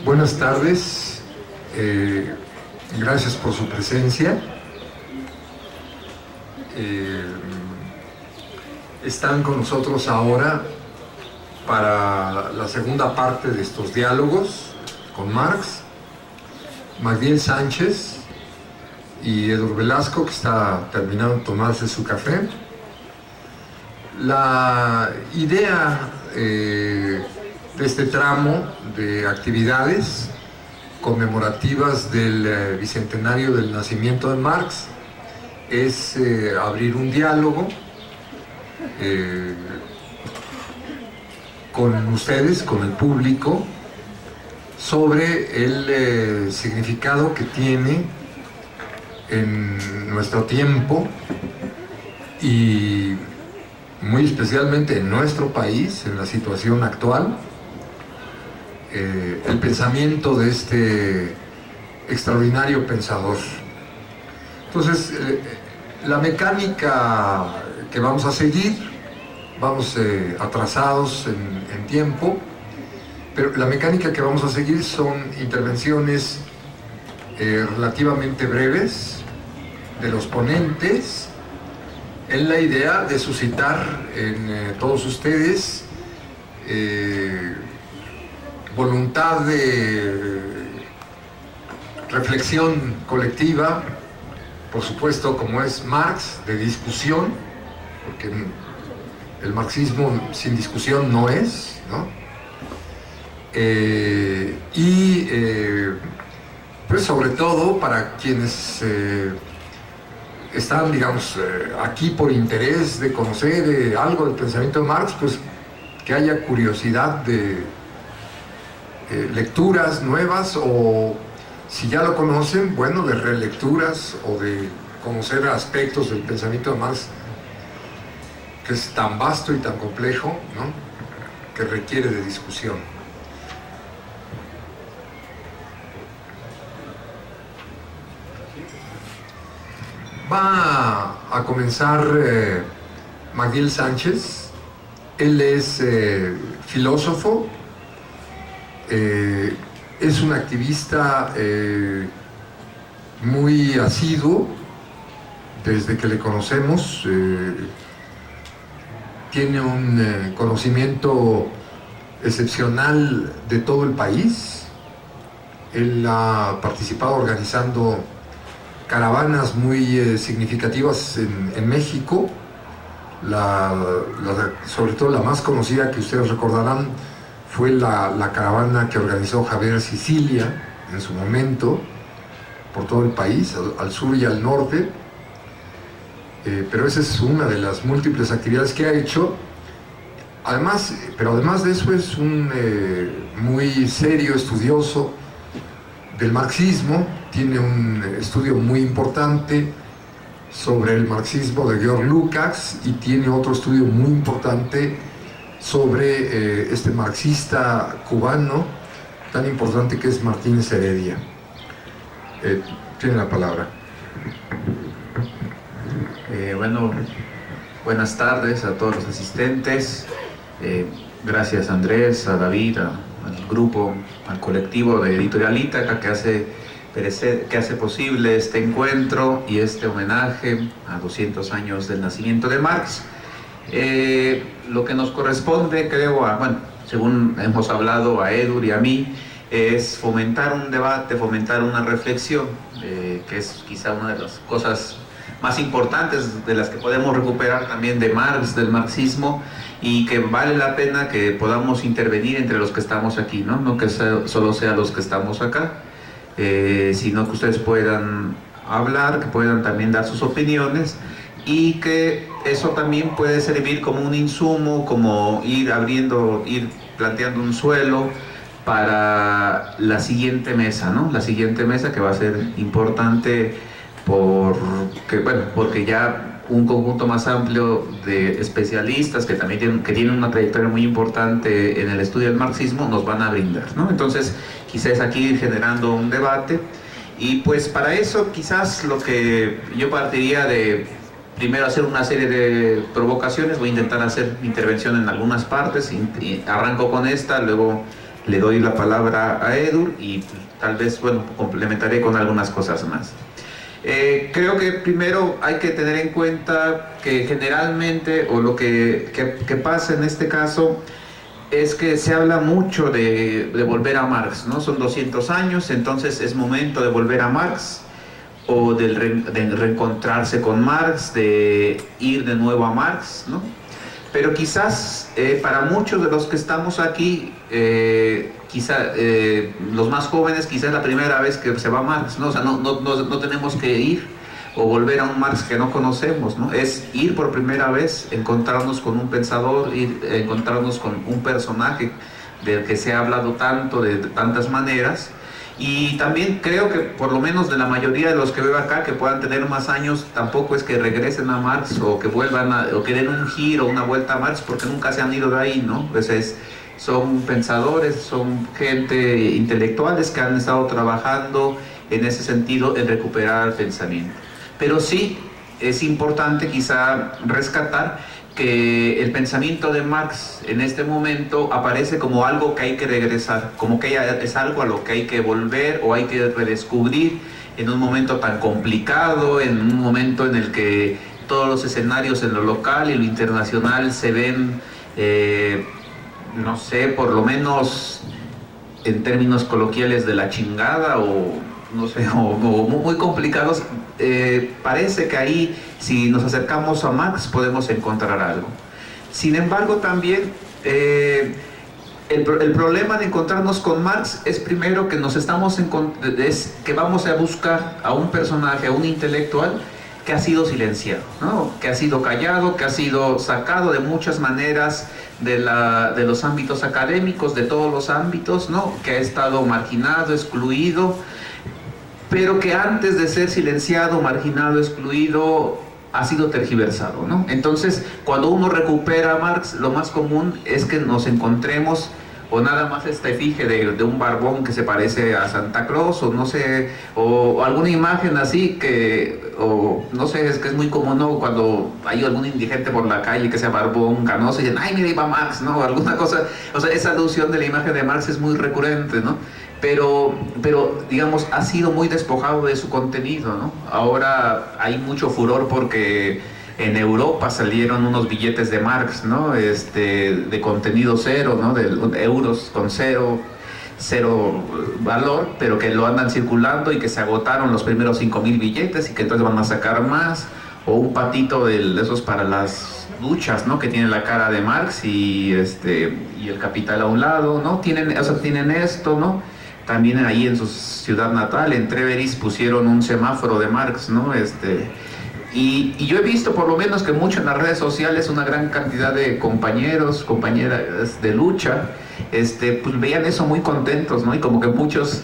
Buenas tardes, gracias por su presencia. Están con nosotros ahora para la segunda parte de estos diálogos con Marx, Magdiel Sánchez y Edur Velasco, que está terminando de tomarse su café. La idea de este tramo de actividades conmemorativas del bicentenario del nacimiento de Marx es abrir un diálogo con ustedes, con el público, sobre el significado que tiene en nuestro tiempo y muy especialmente en nuestro país, en la situación actual, el pensamiento de este extraordinario pensador. Entonces, la mecánica que vamos a seguir, vamos atrasados en tiempo, pero la mecánica que vamos a seguir son intervenciones relativamente breves de los ponentes, en la idea de suscitar en todos ustedes voluntad de reflexión colectiva, por supuesto, como es Marx, de discusión, porque el marxismo sin discusión no es, ¿no? Pues sobre todo para quienes están, digamos, aquí por interés de conocer algo del pensamiento de Marx, pues que haya curiosidad de lecturas nuevas, o si ya lo conocen, bueno, de relecturas o de conocer aspectos del pensamiento de Marx, que es tan vasto y tan complejo, ¿no?, que requiere de discusión. Va a comenzar Magdiel Sánchez. Él es filósofo, es un activista muy asiduo desde que le conocemos. Tiene un conocimiento excepcional de todo el país. Él ha participado organizando caravanas muy significativas en México. Sobre todo la más conocida, que ustedes recordarán, fue la caravana que organizó Javier Sicilia en su momento por todo el país, al sur y al norte. Pero esa es una de las múltiples actividades que ha hecho. Pero además de eso, es un muy serio estudioso del marxismo. Tiene un estudio muy importante sobre el marxismo de Georg Lukács, y tiene otro estudio muy importante sobre este marxista cubano tan importante que es Martínez Heredia. Tiene la palabra. Bueno, buenas tardes a todos los asistentes. Gracias a Andrés, a David, al grupo, al colectivo de Editorial Ítaca que hace posible este encuentro y este homenaje a 200 años del nacimiento de Marx. Lo que nos corresponde, creo, según hemos hablado a Edur y a mí, es fomentar un debate, fomentar una reflexión, que es quizá una de las cosas más importantes de las que podemos recuperar también de Marx, del marxismo, y que vale la pena que podamos intervenir entre los que estamos aquí, no que solo sean los que estamos acá, sino que ustedes puedan hablar, que puedan también dar sus opiniones, y que eso también puede servir como un insumo, como ir planteando un suelo para la siguiente mesa, ¿no? La siguiente mesa, que va a ser importante porque ya un conjunto más amplio de especialistas que también tienen una trayectoria muy importante en el estudio del marxismo nos van a brindar, ¿no? Entonces, quizás aquí ir generando un debate, y pues para eso quizás lo que yo partiría de primero hacer una serie de provocaciones. Voy a intentar hacer intervención en algunas partes, y arranco con esta, luego le doy la palabra a Edur y tal vez, bueno, complementaré con algunas cosas más. Creo que primero hay que tener en cuenta que generalmente, o lo que pasa en este caso, es que se habla mucho de volver a Marx, ¿no? Son 200 años, entonces es momento de volver a Marx, o de reencontrarse con Marx, de ir de nuevo a Marx, ¿no? Pero quizás para muchos de los que estamos aquí, los más jóvenes, quizás es la primera vez que se va a Marx, ¿no? O sea, no tenemos que ir o volver a un Marx que no conocemos, ¿no? Es ir por primera vez, encontrarnos con un pensador, encontrarnos con un personaje del que se ha hablado tanto, de tantas maneras. Y también creo que por lo menos de la mayoría de los que veo acá, que puedan tener más años, tampoco es que regresen a Marx o que vuelvan o que den un giro, una vuelta a Marx, porque nunca se han ido de ahí, ¿no? Pues son pensadores, son gente intelectuales que han estado trabajando en ese sentido en recuperar el pensamiento. Pero sí es importante quizá rescatar que el pensamiento de Marx en este momento aparece como algo que hay que regresar, como que es algo a lo que hay que volver o hay que redescubrir en un momento tan complicado, en un momento en el que todos los escenarios en lo local y lo internacional se ven, no sé, por lo menos en términos coloquiales de la chingada o no sé, o muy complicados. Parece que ahí, si nos acercamos a Marx, podemos encontrar algo. Sin embargo, también el problema de encontrarnos con Marx es primero que que vamos a buscar a un personaje, a un intelectual que ha sido silenciado, ¿no? Que ha sido callado, que ha sido sacado de muchas maneras de los ámbitos académicos, de todos los ámbitos, ¿no? Que ha estado marginado, excluido, pero que antes de ser silenciado, marginado, excluido, ha sido tergiversado, ¿no? Entonces, cuando uno recupera a Marx, lo más común es que nos encontremos o nada más esta efigie de un barbón que se parece a Santa Claus, o no sé, o alguna imagen así o no sé, es que es muy común, ¿no? Cuando hay algún indigente por la calle que sea barbón, canoso, y dicen, ay, mira, ahí va Marx, ¿no? Alguna cosa, o sea, esa alusión de la imagen de Marx es muy recurrente, ¿no? Pero digamos, ha sido muy despojado de su contenido, ¿no? Ahora hay mucho furor porque en Europa salieron unos billetes de Marx, ¿no? De contenido cero, ¿no? De euros con cero valor, pero que lo andan circulando y que se agotaron los primeros 5,000 billetes y que entonces van a sacar más. O un patito de esos para las duchas, ¿no? Que tiene la cara de Marx y el capital a un lado, ¿no? Tienen esto, ¿no? También ahí en su ciudad natal, en Treveris, pusieron un semáforo de Marx, ¿no? Y yo he visto por lo menos que mucho en las redes sociales una gran cantidad de compañeras de lucha, pues veían eso muy contentos, ¿no? Y como que muchos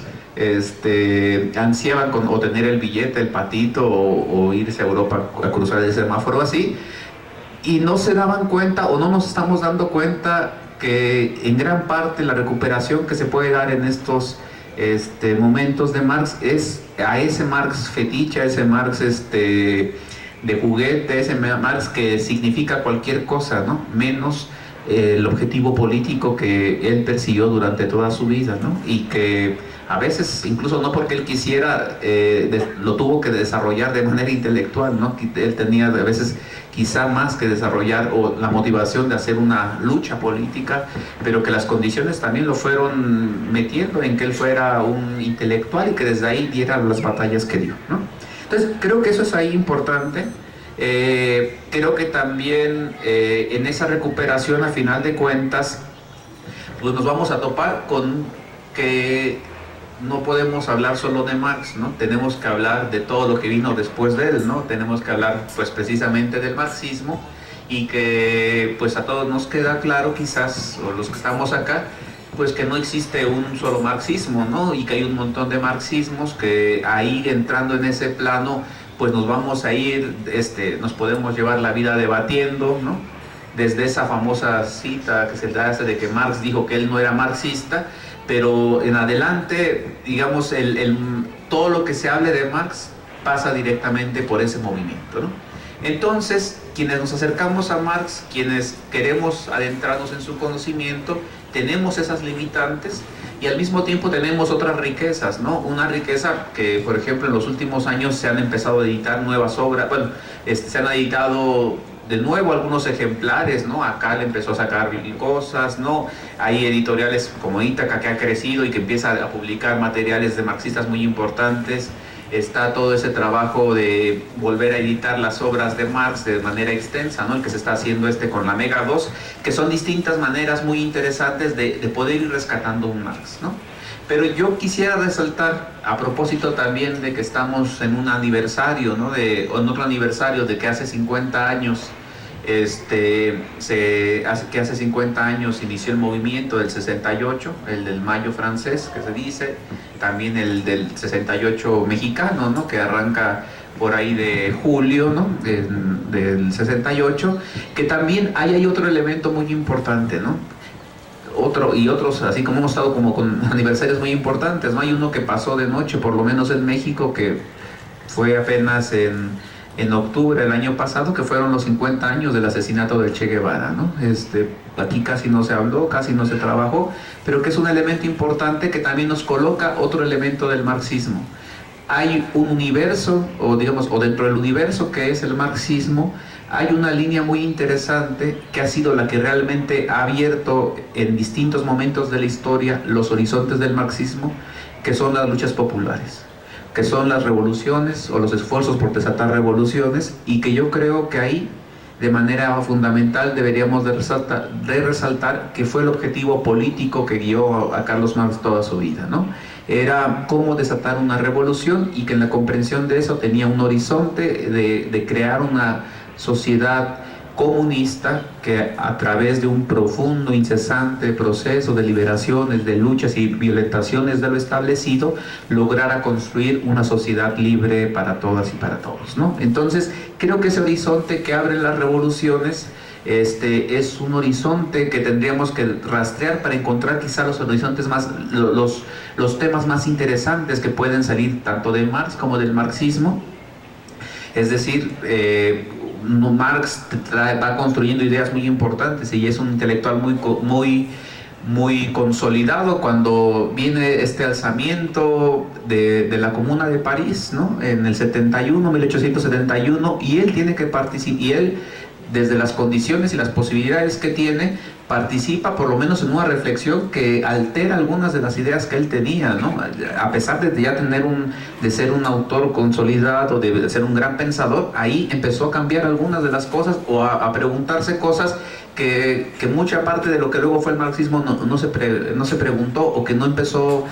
ansiaban o tener el billete, el patito, o irse a Europa a cruzar el semáforo así, y no se daban cuenta o no nos estamos dando cuenta que en gran parte la recuperación que se puede dar en estos momentos de Marx es a ese Marx fetiche, a ese Marx de juguete, ese Marx que significa cualquier cosa, ¿no? Menos el objetivo político que él persiguió durante toda su vida, ¿no? Y que a veces, incluso no porque él quisiera, lo tuvo que desarrollar de manera intelectual, ¿no? Él tenía a veces quizá más que desarrollar o la motivación de hacer una lucha política, pero que las condiciones también lo fueron metiendo en que él fuera un intelectual y que desde ahí diera las batallas que dio, ¿no? Entonces creo que eso es ahí importante. Creo que también en esa recuperación, a final de cuentas, pues nos vamos a topar con que no podemos hablar solo de Marx, ¿no? Tenemos que hablar de todo lo que vino después de él, ¿no? Tenemos que hablar pues precisamente del marxismo, y que pues a todos nos queda claro, quizás, o los que estamos acá, pues que no existe un solo marxismo, ¿no? Y que hay un montón de marxismos que ahí, entrando en ese plano, pues nos vamos a ir, nos podemos llevar la vida debatiendo, ¿no? Desde esa famosa cita que se hace de que Marx dijo que él no era marxista, pero en adelante, digamos, todo lo que se hable de Marx pasa directamente por ese movimiento, ¿no? Entonces, quienes nos acercamos a Marx, quienes queremos adentrarnos en su conocimiento, tenemos esas limitantes y al mismo tiempo tenemos otras riquezas, ¿no? Una riqueza que, por ejemplo, en los últimos años se han empezado a editar nuevas obras, bueno, se han editado de nuevo algunos ejemplares, ¿no? Acá le empezó a sacar cosas, ¿no? Hay editoriales como Ítaca que ha crecido y que empieza a publicar materiales de marxistas muy importantes. Está todo ese trabajo de volver a editar las obras de Marx de manera extensa, ¿no? El que se está haciendo con la Mega 2, que son distintas maneras muy interesantes de poder ir rescatando un Marx, ¿no? Pero yo quisiera resaltar, a propósito también de que estamos en un aniversario, ¿no? En otro aniversario de que hace 50 años, que hace 50 años inició el movimiento del 68, el del Mayo francés, que se dice, también el del 68 mexicano, ¿no? Que arranca por ahí de julio, ¿no? del 68, que también hay otro elemento muy importante, ¿no? Otros, así como hemos estado como con aniversarios muy importantes, ¿no? Hay uno que pasó de noche, por lo menos en México, que fue apenas en octubre del año pasado, que fueron los 50 años del asesinato de Che Guevara, ¿no? Aquí casi no se habló, casi no se trabajó, pero que es un elemento importante que también nos coloca otro elemento del marxismo. Hay un universo, o dentro del universo que es el marxismo, hay una línea muy interesante que ha sido la que realmente ha abierto en distintos momentos de la historia los horizontes del marxismo, que son las luchas populares, que son las revoluciones o los esfuerzos por desatar revoluciones, y que yo creo que ahí de manera fundamental deberíamos de resaltar que fue el objetivo político que guió a Carlos Marx toda su vida, ¿no? Era cómo desatar una revolución, y que en la comprensión de eso tenía un horizonte de crear una sociedad comunista que a través de un profundo, incesante proceso de liberaciones, de luchas y violentaciones de lo establecido, lograra construir una sociedad libre para todas y para todos, ¿no? Entonces, creo que ese horizonte que abren las revoluciones es un horizonte que tendríamos que rastrear para encontrar quizá los horizontes los temas más interesantes que pueden salir tanto de Marx como del marxismo. Es decir, Marx va construyendo ideas muy importantes y es un intelectual muy consolidado cuando viene este alzamiento de la Comuna de París, ¿no? En el 1871, y él tiene que participar, y él, desde las condiciones y las posibilidades que tiene, participa por lo menos en una reflexión que altera algunas de las ideas que él tenía, ¿no? A pesar de ya de ser un autor consolidado, de ser un gran pensador, ahí empezó a cambiar algunas de las cosas, o a preguntarse cosas que mucha parte de lo que luego fue el marxismo no se preguntó, o que no empezó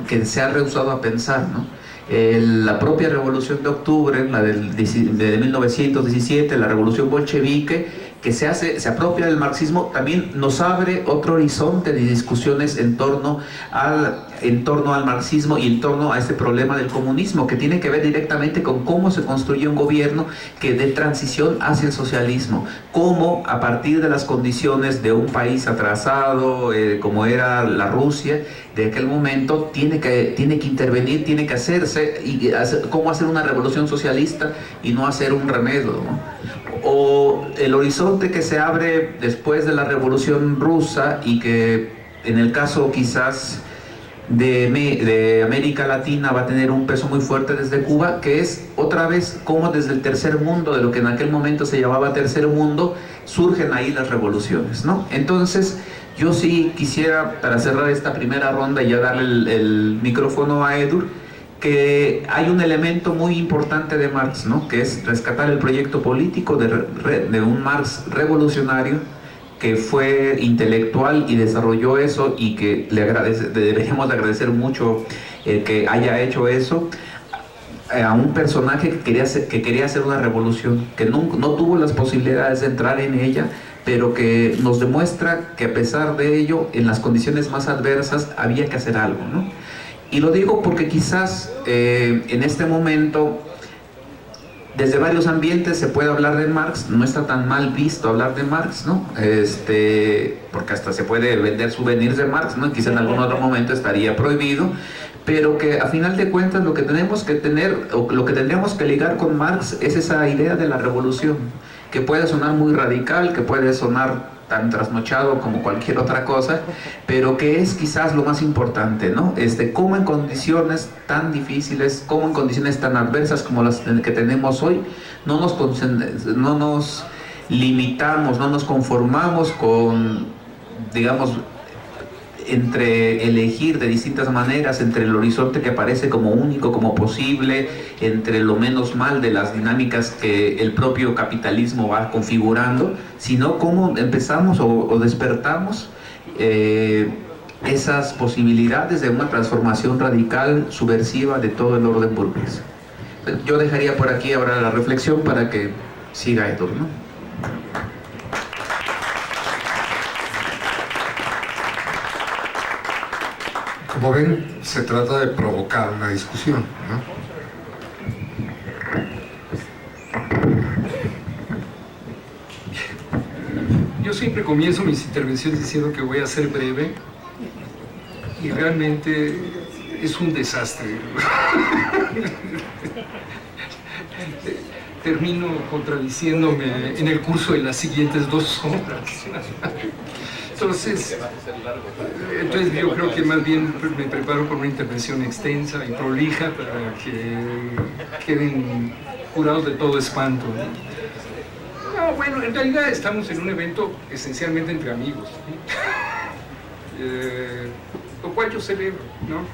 que se ha rehusado a pensar, ¿no? La propia Revolución de Octubre, la de 1917, la Revolución Bolchevique, que se apropia del marxismo, también nos abre otro horizonte de discusiones en torno al marxismo y en torno a este problema del comunismo, que tiene que ver directamente con cómo se construye un gobierno que dé transición hacia el socialismo, cómo a partir de las condiciones de un país atrasado, como era la Rusia de aquel momento, tiene que intervenir, tiene que hacerse, y cómo hacer una revolución socialista y no hacer un remedio, ¿no? O el horizonte que se abre después de la Revolución Rusa, y que en el caso quizás de América Latina va a tener un peso muy fuerte desde Cuba, que es otra vez como desde el tercer mundo, de lo que en aquel momento se llamaba tercer mundo, surgen ahí las revoluciones, ¿no? Entonces, yo sí quisiera, para cerrar esta primera ronda y ya darle el micrófono a Edur, que hay un elemento muy importante de Marx, ¿no? Que es rescatar el proyecto político de un Marx revolucionario, que fue intelectual y desarrolló eso, y que deberíamos agradecer mucho que haya hecho eso, a un personaje que quería hacer una revolución, que no tuvo las posibilidades de entrar en ella, pero que nos demuestra que a pesar de ello, en las condiciones más adversas, había que hacer algo, ¿no? Y lo digo porque quizás en este momento, desde varios ambientes se puede hablar de Marx, no está tan mal visto hablar de Marx, ¿no? Porque hasta se puede vender souvenirs de Marx, ¿no? Quizá en algún otro momento estaría prohibido, pero que a final de cuentas lo que tenemos que tener, o lo que tendríamos que ligar con Marx, es esa idea de la revolución, que puede sonar muy radical, que puede sonar tan trasnochado como cualquier otra cosa, pero que es quizás lo más importante, ¿no? Cómo en condiciones tan difíciles, cómo en condiciones tan adversas como las que tenemos hoy, no nos limitamos, no nos conformamos con, digamos, entre elegir de distintas maneras, entre el horizonte que parece como único, como posible, entre lo menos mal de las dinámicas que el propio capitalismo va configurando, sino cómo empezamos o despertamos esas posibilidades de una transformación radical, subversiva de todo el orden burgués. Yo dejaría por aquí ahora la reflexión para que siga Héctor, ¿no? Como ven, se trata de provocar una discusión, ¿no? Yo siempre comienzo mis intervenciones diciendo que voy a ser breve y realmente es un desastre. Termino contradiciéndome en el curso de las siguientes 2 horas. Entonces yo creo que más bien me preparo con una intervención extensa y prolija para que queden curados de todo espanto, ¿no? No, bueno, en realidad estamos en un evento esencialmente entre amigos, ¿no? Lo cual yo celebro, ¿no?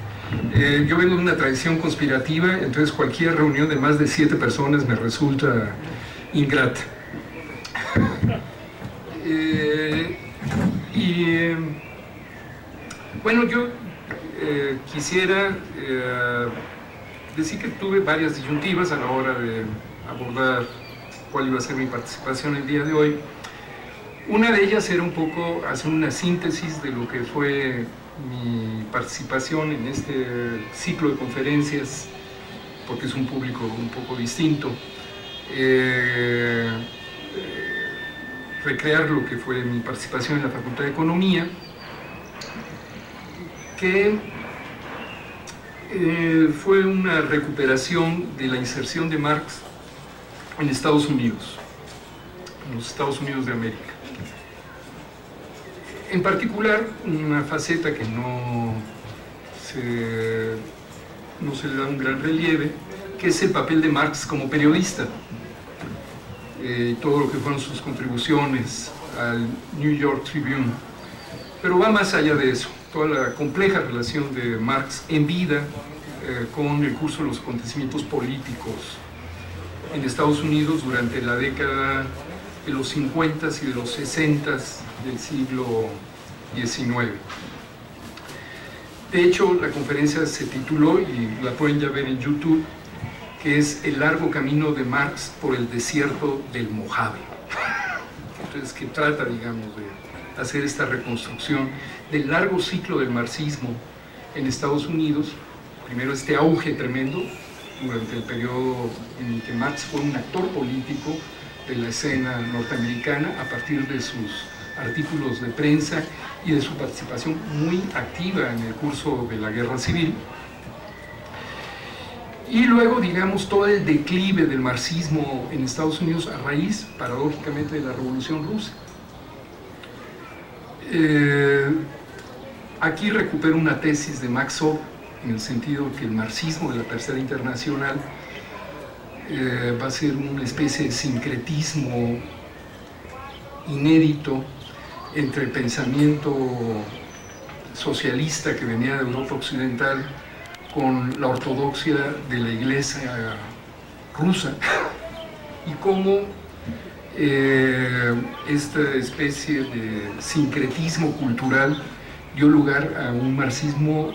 Yo vengo de una tradición conspirativa, entonces cualquier reunión de más de 7 personas me resulta ingrata. Bueno, yo quisiera decir que tuve varias disyuntivas a la hora de abordar cuál iba a ser mi participación el día de hoy. Una de ellas era un poco hacer una síntesis de lo que fue mi participación en este ciclo de conferencias, porque es un público un poco distinto. Recrear lo que fue mi participación en la Facultad de Economía, que fue una recuperación de la inserción de Marx en Estados Unidos, en los Estados Unidos de América. En particular, una faceta que no se le da un gran relieve, que es el papel de Marx como periodista. Todo lo que fueron sus contribuciones al New York Tribune. Pero va más allá de eso, toda la compleja relación de Marx en vida con el curso de los acontecimientos políticos en Estados Unidos durante la década de los 50s y de los 60s del siglo XIX. De hecho, la conferencia se tituló, y la pueden ya ver en YouTube, que es El largo camino de Marx por el desierto del Mojave. Entonces, que trata, digamos, de hacer esta reconstrucción del largo ciclo del marxismo en Estados Unidos. Primero, este auge tremendo durante el periodo en el que Marx fue un actor político de la escena norteamericana a partir de sus artículos de prensa y de su participación muy activa en el curso de la Guerra Civil. Y luego, digamos, todo el declive del marxismo en Estados Unidos a raíz, paradójicamente, de la Revolución Rusa. Aquí recupero una tesis de Max Ob, en el sentido que el marxismo de la Tercera Internacional va a ser una especie de sincretismo inédito entre el pensamiento socialista que venía de Europa Occidental con la ortodoxia de la Iglesia rusa, y cómo esta especie de sincretismo cultural dio lugar a un marxismo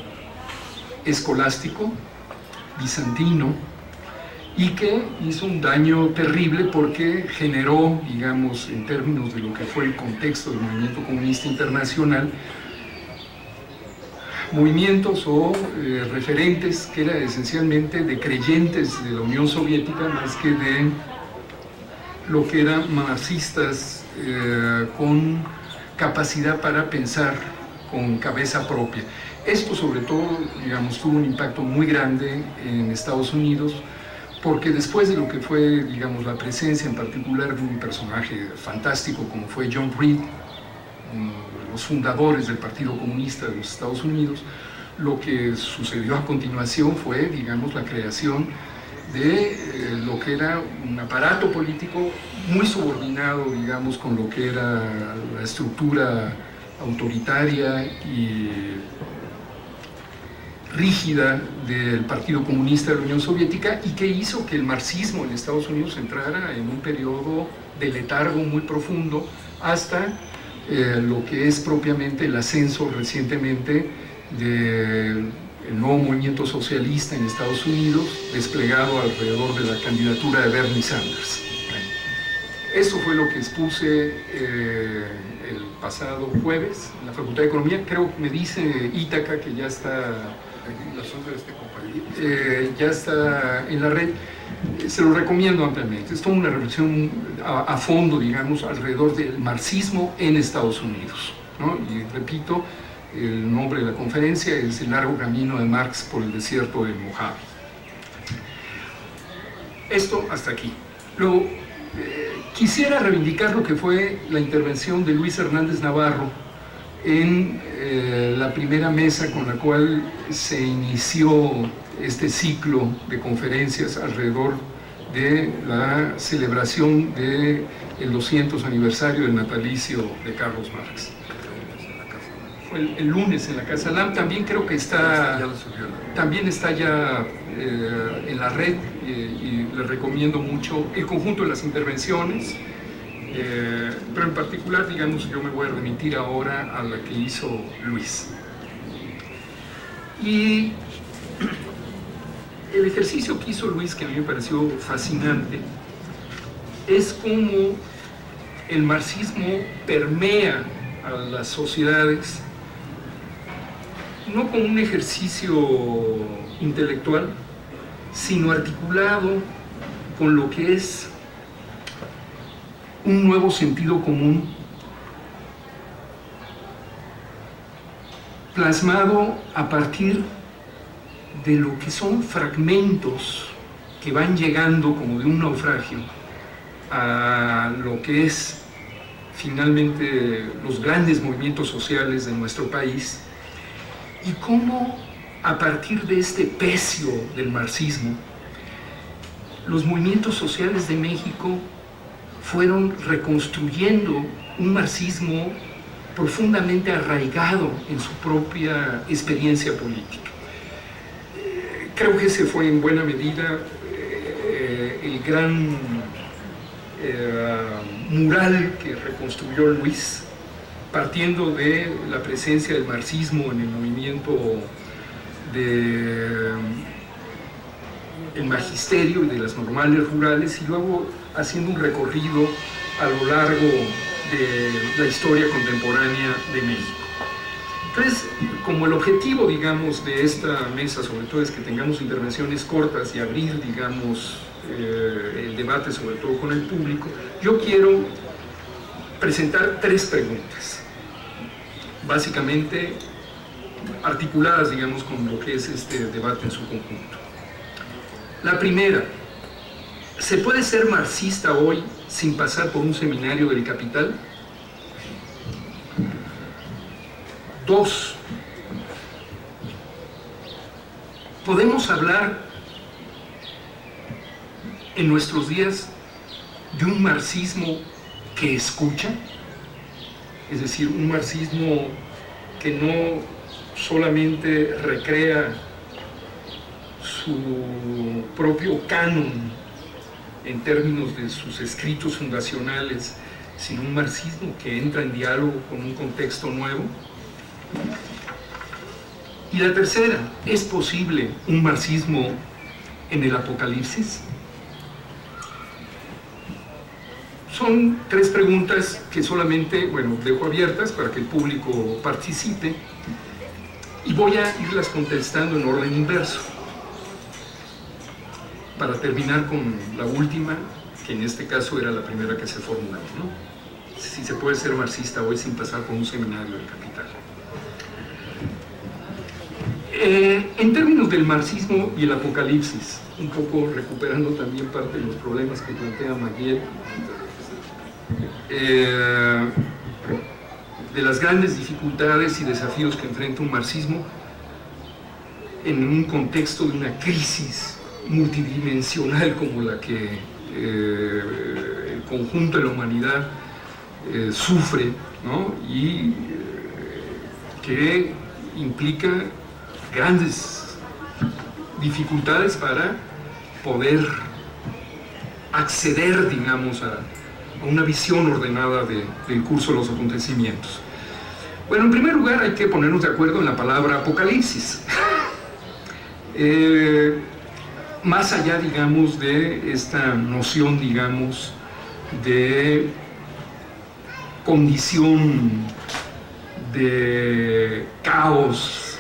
escolástico, bizantino, y que hizo un daño terrible porque generó, digamos, en términos de lo que fue el contexto del movimiento comunista internacional, movimientos o referentes que eran esencialmente de creyentes de la Unión Soviética más que de lo que eran marxistas con capacidad para pensar con cabeza propia. Esto sobre todo, digamos, tuvo un impacto muy grande en Estados Unidos, porque después de lo que fue, digamos, la presencia en particular de un personaje fantástico como fue John Reed, los fundadores del Partido Comunista de los Estados Unidos, lo que sucedió a continuación fue, digamos, la creación de lo que era un aparato político muy subordinado, digamos, con lo que era la estructura autoritaria y rígida del Partido Comunista de la Unión Soviética, y que hizo que el marxismo en Estados Unidos entrara en un periodo de letargo muy profundo hasta lo que es propiamente el ascenso recientemente del nuevo movimiento socialista en Estados Unidos, desplegado alrededor de la candidatura de Bernie Sanders. Eso fue lo que expuse el pasado jueves en la Facultad de Economía. Creo que me dice Ítaca que ya está, ya está en la red. Se lo recomiendo ampliamente. Es toda una reflexión a fondo, digamos, alrededor del marxismo en Estados Unidos, ¿no? Y repito, el nombre de la conferencia es El largo camino de Marx por el desierto del Mojave. Esto hasta aquí. Luego, quisiera reivindicar lo que fue la intervención de Luis Hernández Navarro en la primera mesa con la cual se inició este ciclo de conferencias alrededor de la celebración del 200 aniversario del natalicio de Carlos Marx. Fue el lunes en la Casa Lam. También creo que también está ya en la red, y les recomiendo mucho el conjunto de las intervenciones, pero en particular, digamos, yo me voy a remitir ahora a la que hizo Luis. Y el ejercicio que hizo Luis, que a mí me pareció fascinante, es cómo el marxismo permea a las sociedades, no como un ejercicio intelectual, sino articulado con lo que es un nuevo sentido común, plasmado a partir de lo que son fragmentos que van llegando como de un naufragio a lo que es finalmente los grandes movimientos sociales de nuestro país, y cómo a partir de este pecio del marxismo los movimientos sociales de México fueron reconstruyendo un marxismo profundamente arraigado en su propia experiencia política. Creo que ese fue en buena medida el gran mural que reconstruyó Luis, partiendo de la presencia del marxismo en el movimiento del magisterio y de las normales rurales, y luego haciendo un recorrido a lo largo de la historia contemporánea de México. Entonces, como el objetivo, digamos, de esta mesa, sobre todo, es que tengamos intervenciones cortas y abrir, digamos, el debate, sobre todo con el público, yo quiero presentar 3 preguntas, básicamente articuladas, digamos, con lo que es este debate en su conjunto. La primera: ¿se puede ser marxista hoy sin pasar por un seminario del Capital? 2. ¿Podemos hablar en nuestros días de un marxismo que escucha? Es decir, un marxismo que no solamente recrea su propio canon en términos de sus escritos fundacionales, sino un marxismo que entra en diálogo con un contexto nuevo. Y la tercera: ¿es posible un marxismo en el Apocalipsis? Son 3 preguntas que solamente, bueno, dejo abiertas para que el público participe, y voy a irlas contestando en orden inverso, para terminar con la última, que en este caso era la primera que se formuló, ¿no? Si se puede ser marxista hoy sin pasar por un seminario del Capital. En términos del marxismo y el Apocalipsis, un poco recuperando también parte de los problemas que plantea Maguire, de las grandes dificultades y desafíos que enfrenta un marxismo en un contexto de una crisis multidimensional como la que el conjunto de la humanidad sufre, ¿no? Y que implica grandes dificultades para poder acceder, digamos, a una visión ordenada del curso de los acontecimientos. Bueno, en primer lugar hay que ponernos de acuerdo en la palabra apocalipsis. Más allá, digamos, de esta noción, digamos, de condición de caos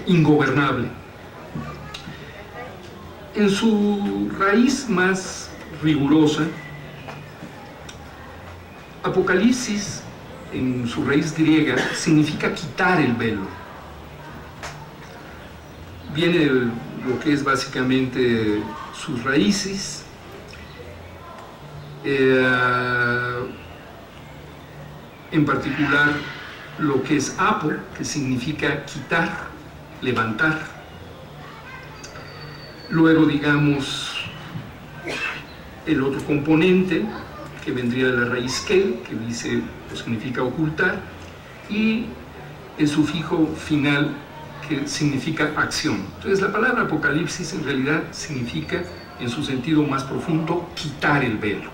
ingobernable. En su raíz más rigurosa, apocalipsis, en su raíz griega, significa quitar el velo. Viene de lo que es básicamente sus raíces, en particular lo que es apo, que significa quitar, levantar. Luego, digamos, el otro componente, que vendría de la raíz kel, que dice, pues, significa ocultar, y el sufijo final, que significa acción. Entonces, la palabra apocalipsis en realidad significa, en su sentido más profundo, quitar el velo.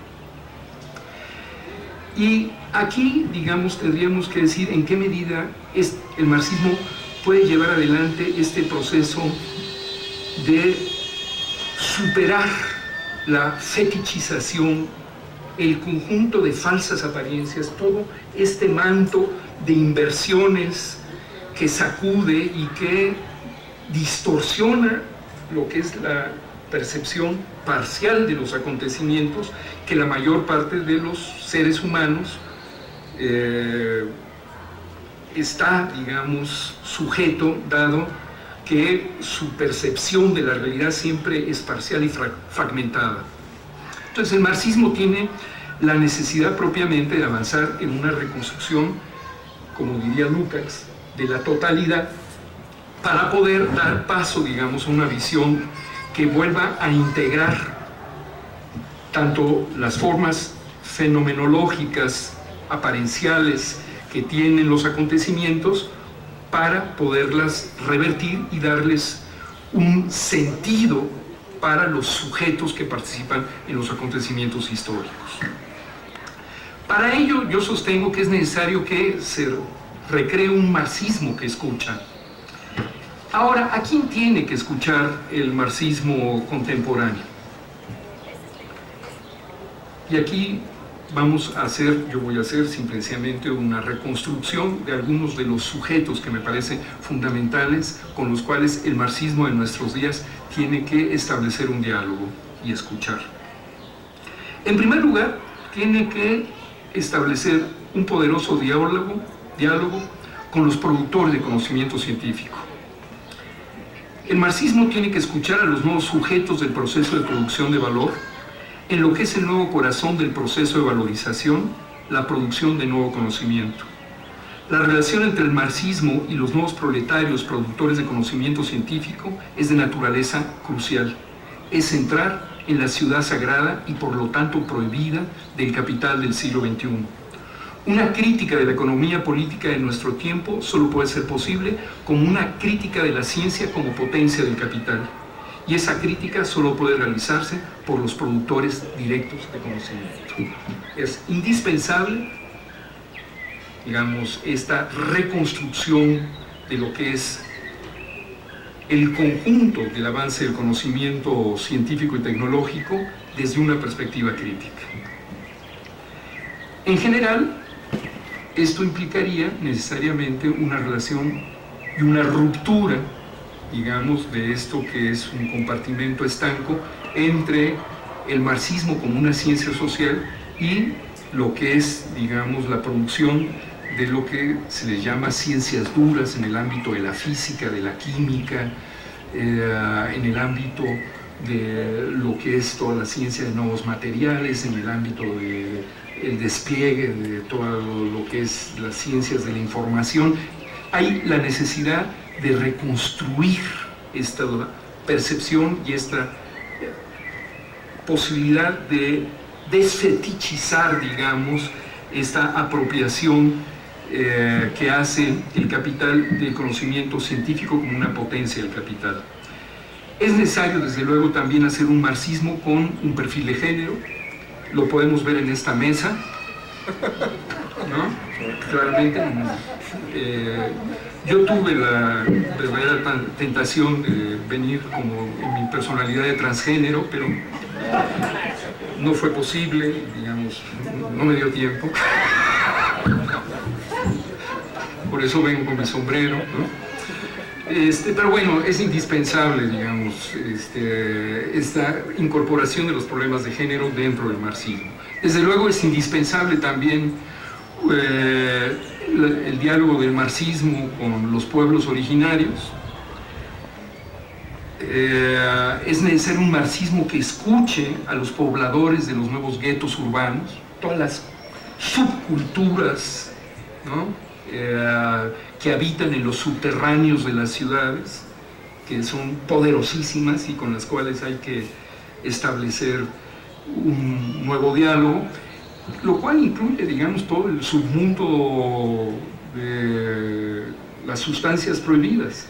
Y aquí, digamos, tendríamos que decir en qué medida el marxismo puede llevar adelante este proceso de superar la fetichización, el conjunto de falsas apariencias, todo este manto de inversiones que sacude y que distorsiona lo que es la percepción parcial de los acontecimientos que la mayor parte de los seres humanos está, digamos, sujeto, dado que su percepción de la realidad siempre es parcial y fragmentada. Entonces el marxismo tiene la necesidad propiamente de avanzar en una reconstrucción, como diría Lukács, de la totalidad, para poder dar paso, digamos, a una visión que vuelva a integrar tanto las formas fenomenológicas, aparenciales que tienen los acontecimientos, para poderlas revertir y darles un sentido para los sujetos que participan en los acontecimientos históricos. Para ello, yo sostengo que es necesario que se recree un marxismo que escucha. Ahora, ¿a quién tiene que escuchar el marxismo contemporáneo? Y aquí yo voy a hacer simplemente una reconstrucción de algunos de los sujetos que me parecen fundamentales con los cuales el marxismo en nuestros días tiene que establecer un diálogo y escuchar. En primer lugar, tiene que establecer un poderoso diálogo con los productores de conocimiento científico. El marxismo tiene que escuchar a los nuevos sujetos del proceso de producción de valor, en lo que es el nuevo corazón del proceso de valorización, la producción de nuevo conocimiento. La relación entre el marxismo y los nuevos proletarios productores de conocimiento científico es de naturaleza crucial. Es entrar en la ciudad sagrada y por lo tanto prohibida del capital del siglo XXI. Una crítica de la economía política de nuestro tiempo solo puede ser posible como una crítica de la ciencia como potencia del capital. Y esa crítica solo puede realizarse por los productores directos de conocimiento. Es indispensable, digamos, esta reconstrucción de lo que es el conjunto del avance del conocimiento científico y tecnológico desde una perspectiva crítica. En general, esto implicaría necesariamente una relación y una ruptura, digamos, de esto que es un compartimento estanco entre el marxismo como una ciencia social y lo que es, digamos, la producción de lo que se les llama ciencias duras en el ámbito de la física, de la química, en el ámbito de lo que es toda la ciencia de nuevos materiales, en el ámbito del despliegue de todo lo que es las ciencias de la información. Hay la necesidad de reconstruir esta percepción y esta posibilidad de desfetichizar, digamos, esta apropiación que hace el capital del conocimiento científico como una potencia del capital. Es necesario, desde luego, también hacer un marxismo con un perfil de género. Lo podemos ver en esta mesa, ¿no? Claramente. Yo tuve la verdadera tentación de venir como en mi personalidad de transgénero, pero no fue posible, digamos, no me dio tiempo. Por eso vengo con mi sombrero, ¿no? Pero bueno, es indispensable, digamos, esta incorporación de los problemas de género dentro del marxismo. Desde luego es indispensable también el diálogo del marxismo con los pueblos originarios. Es necesario un marxismo que escuche a los pobladores de los nuevos guetos urbanos, todas las subculturas, ¿no? Que habitan en los subterráneos de las ciudades, que son poderosísimas y con las cuales hay que establecer un nuevo diálogo, lo cual incluye, digamos, todo el submundo de las sustancias prohibidas.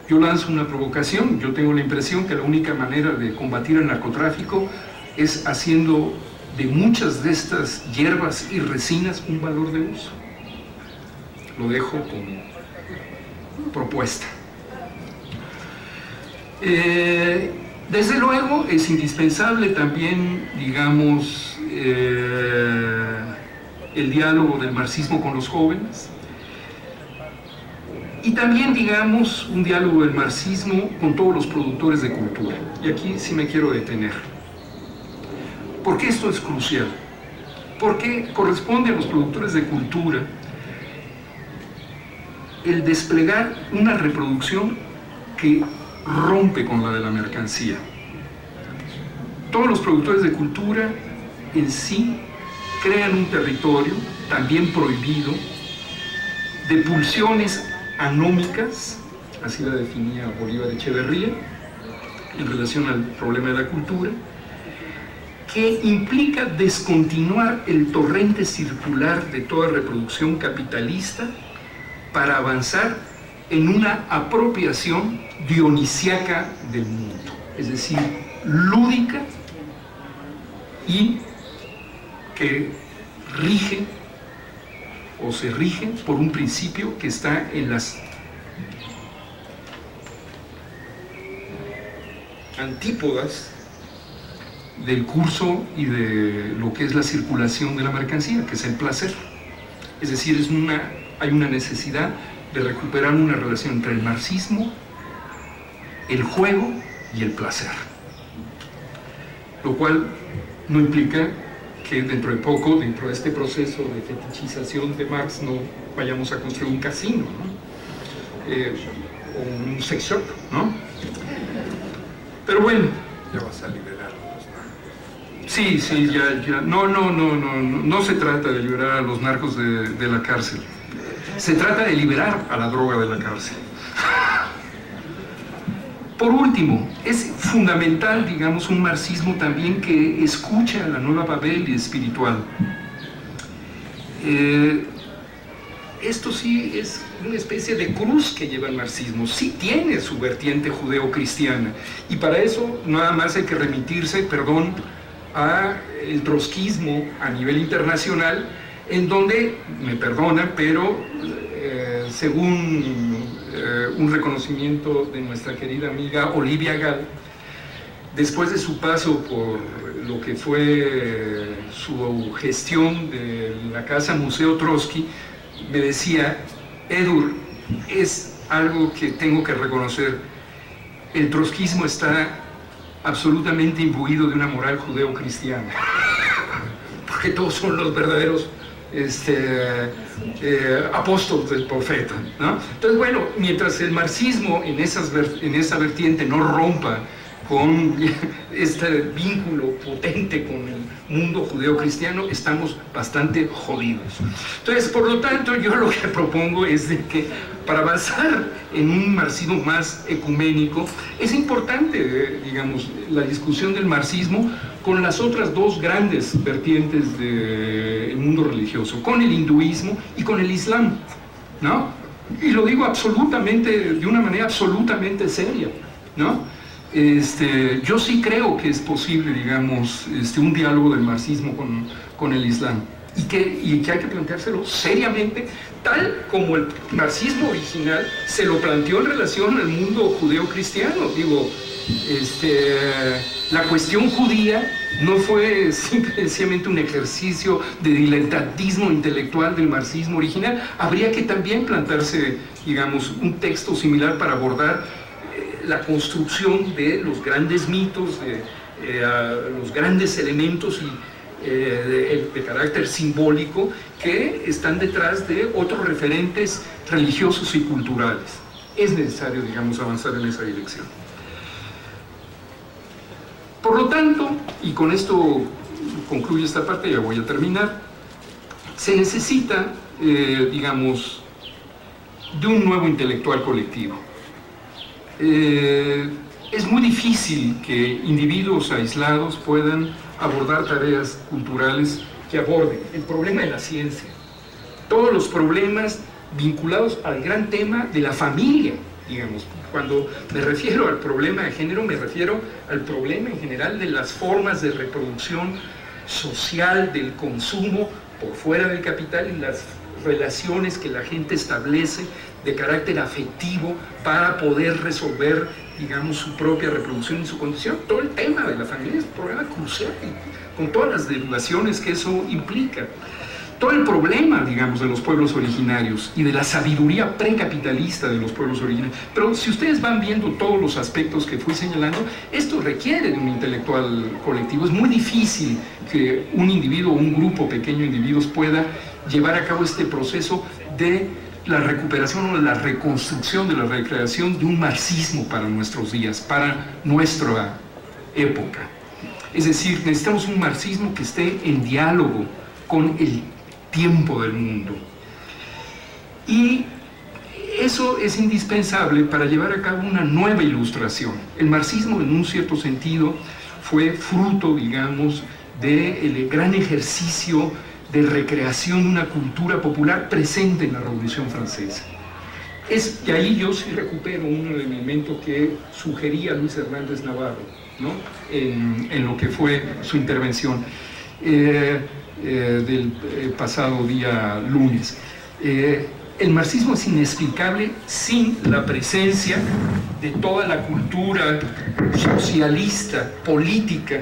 Yo lanzo una provocación. Yo tengo la impresión que la única manera de combatir el narcotráfico es haciendo de muchas de estas hierbas y resinas un valor de uso. Lo dejo como propuesta. Desde luego es indispensable también, digamos, el diálogo del marxismo con los jóvenes y también, digamos, un diálogo del marxismo con todos los productores de cultura. Y aquí sí me quiero detener. ¿Por qué esto es crucial? Porque corresponde a los productores de cultura el desplegar una reproducción que rompe con la de la mercancía. Todos los productores de cultura en sí crean un territorio, también prohibido, de pulsiones anómicas, así la definía Bolívar Echeverría, en relación al problema de la cultura, que implica descontinuar el torrente circular de toda reproducción capitalista para avanzar en una apropiación dionisiaca del mundo, es decir, lúdica y que rige o se rige por un principio que está en las antípodas del curso y de lo que es la circulación de la mercancía, que es el placer. Es decir, hay una necesidad de recuperar una relación entre el marxismo, el juego y el placer. Lo cual no implica que dentro de poco, dentro de este proceso de fetichización de Marx, no vayamos a construir un casino, ¿no? O un sex shop, ¿no? Pero bueno. Ya vas a liberar a los narcos. Sí, ya. No se trata de liberar a los narcos de la cárcel. Se trata de liberar a la droga de la cárcel. Por último, es fundamental, digamos, un marxismo también que escucha a la nueva Babel espiritual. Esto sí es una especie de cruz que lleva el marxismo, sí tiene su vertiente judeo-cristiana, y para eso nada más hay que remitirse, al trotskismo a nivel internacional, en donde, me perdonan, pero según un reconocimiento de nuestra querida amiga Olivia Gall, después de su paso por lo que fue su gestión de la Casa Museo Trotsky, me decía: Edur, es algo que tengo que reconocer, el trotskismo está absolutamente imbuido de una moral judeo-cristiana, porque todos son los verdaderos apóstol del profeta, ¿no? Entonces, bueno, mientras el marxismo en esa vertiente no rompa con este vínculo potente con el mundo judeocristiano, estamos bastante jodidos. Entonces, por lo tanto, yo lo que propongo es de que para avanzar en un marxismo más ecuménico, es importante, digamos, la discusión del marxismo con las otras dos grandes vertientes del mundo religioso, con el hinduismo y con el islam, ¿no? Y lo digo absolutamente, de una manera absolutamente seria, ¿no? Yo sí creo que es posible, digamos, un diálogo del marxismo con el islam y que hay que planteárselo seriamente, tal como el marxismo original se lo planteó en relación al mundo judeo-cristiano. Digo, la cuestión judía no fue simplemente un ejercicio de diletantismo intelectual del marxismo original. Habría que también plantearse, digamos, un texto similar para abordar la construcción de los grandes mitos, de los grandes elementos de carácter simbólico que están detrás de otros referentes religiosos y culturales. Es necesario, digamos, avanzar en esa dirección. Por lo tanto, y con esto concluyo esta parte, ya voy a terminar, se necesita, digamos, de un nuevo intelectual colectivo. Es muy difícil que individuos aislados puedan abordar tareas culturales que aborden el problema de la ciencia, todos los problemas vinculados al gran tema de la familia, digamos. Cuando me refiero al problema de género, me refiero al problema en general de las formas de reproducción social del consumo por fuera del capital y las relaciones que la gente establece de carácter afectivo para poder resolver, digamos, su propia reproducción y su condición. Todo el tema de la familia es un problema crucial, con todas las derivaciones que eso implica. Todo el problema, digamos, de los pueblos originarios y de la sabiduría precapitalista de los pueblos originarios. Pero si ustedes van viendo todos los aspectos que fui señalando, esto requiere de un intelectual colectivo. Es muy difícil que un individuo o un grupo pequeño de individuos pueda llevar a cabo este proceso de la recuperación o la reconstrucción de la recreación de un marxismo para nuestros días, para nuestra época. Es decir, necesitamos un marxismo que esté en diálogo con el tiempo del mundo. Y eso es indispensable para llevar a cabo una nueva ilustración. El marxismo, en un cierto sentido, fue fruto, digamos, del gran ejercicio de recreación de una cultura popular presente en la Revolución Francesa. Y ahí yo sí recupero un elemento que sugería Luis Hernández Navarro, ¿no? en lo que fue su intervención del pasado día lunes. El marxismo es inexplicable sin la presencia de toda la cultura socialista, política,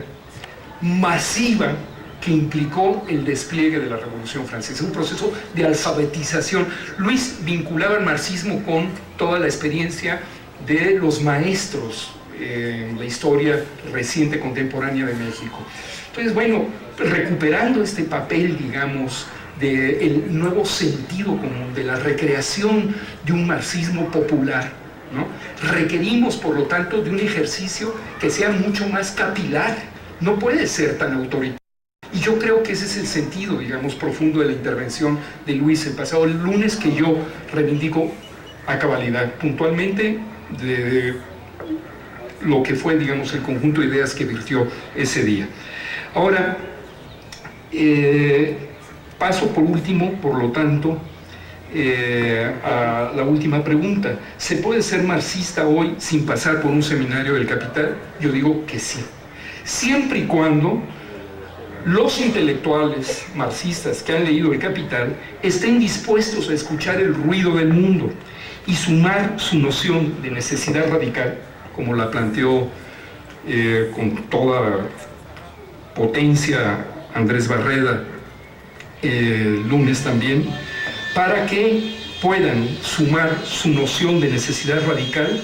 masiva, que implicó el despliegue de la Revolución Francesa, un proceso de alfabetización. Luis vinculaba el marxismo con toda la experiencia de los maestros en la historia reciente contemporánea de México. Entonces, bueno, recuperando este papel, digamos, del nuevo sentido común, de la recreación de un marxismo popular, ¿no? Requerimos, por lo tanto, de un ejercicio que sea mucho más capilar, no puede ser tan autoritario. Y yo creo que ese es el sentido, digamos, profundo de la intervención de Luis el pasado lunes, que yo reivindico a cabalidad, puntualmente, de lo que fue, digamos, el conjunto de ideas que virtió ese día. Ahora, paso por último, por lo tanto, a la última pregunta. ¿Se puede ser marxista hoy sin pasar por un seminario del Capital? Yo digo que sí. Siempre y cuando los intelectuales marxistas que han leído el Capital estén dispuestos a escuchar el ruido del mundo y sumar su noción de necesidad radical, como la planteó con toda potencia Andrés Barreda el lunes también, para que puedan sumar su noción de necesidad radical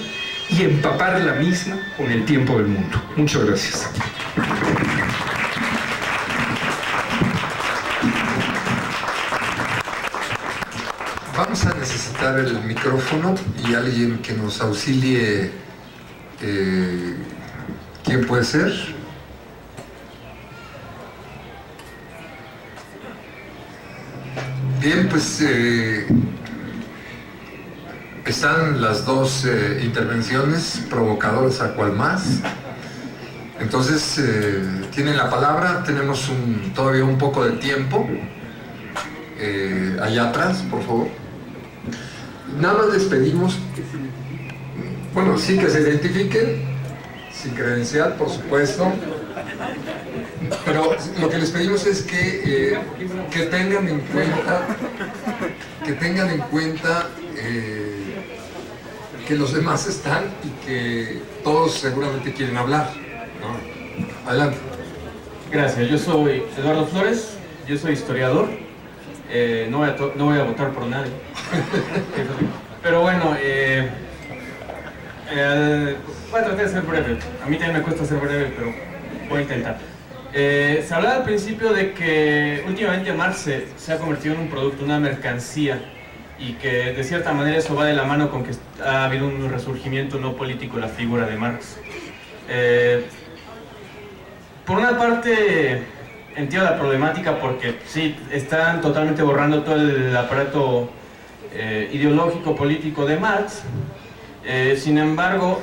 y empapar la misma con el tiempo del mundo. Muchas gracias. Vamos a necesitar el micrófono y alguien que nos auxilie. ¿Quién puede ser? Bien, pues están las dos intervenciones provocadoras a cual más. Entonces, tienen la palabra, tenemos todavía un poco de tiempo. Allá atrás, por favor. Nada más les pedimos, bueno, sí que se identifiquen, sin credencial, por supuesto, pero lo que les pedimos es que tengan en cuenta que los demás están y que todos seguramente quieren hablar, ¿no? Adelante. Gracias, yo soy Eduardo Flores, yo soy historiador. No voy a votar por nadie. Pero bueno, voy a tratar de ser breve. A mí también me cuesta ser breve, pero voy a intentar. Se hablaba al principio de que últimamente Marx se ha convertido en un producto, una mercancía, y que de cierta manera eso va de la mano con que ha habido un resurgimiento no político de la figura de Marx. Por una parte, entiendo la problemática porque sí, están totalmente borrando todo el aparato ideológico, político de Marx. Sin embargo,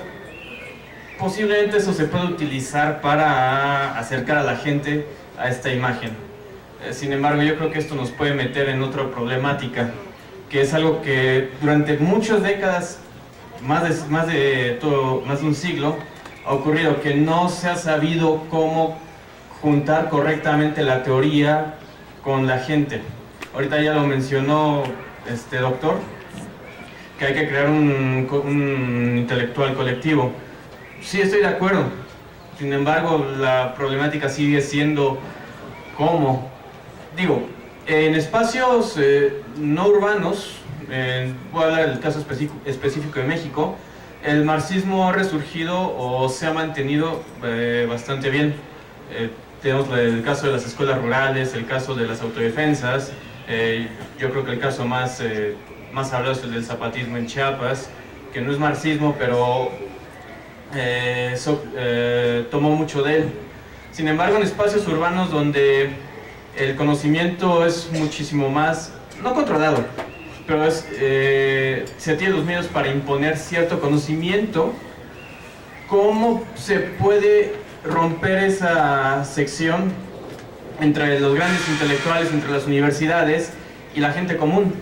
posiblemente eso se puede utilizar para acercar a la gente a esta imagen. Sin embargo, yo creo que esto nos puede meter en otra problemática, que es algo que durante muchas décadas, más de un siglo, ha ocurrido, que no se ha sabido cómo juntar correctamente la teoría con la gente. Ahorita ya lo mencionó doctor, que hay que crear un intelectual colectivo. Sí, estoy de acuerdo. Sin embargo, la problemática sigue siendo cómo. Digo, en espacios no urbanos, voy a hablar del caso específico de México, el marxismo ha resurgido o se ha mantenido bastante bien. Tenemos el caso de las escuelas rurales, el caso de las autodefensas. Yo creo que el caso más hablado es el del zapatismo en Chiapas, que no es marxismo, pero tomó mucho de él. Sin embargo, en espacios urbanos donde el conocimiento es muchísimo más, no controlado, pero se tiene los medios para imponer cierto conocimiento, ¿cómo se puede romper esa sección entre los grandes intelectuales, entre las universidades y la gente común?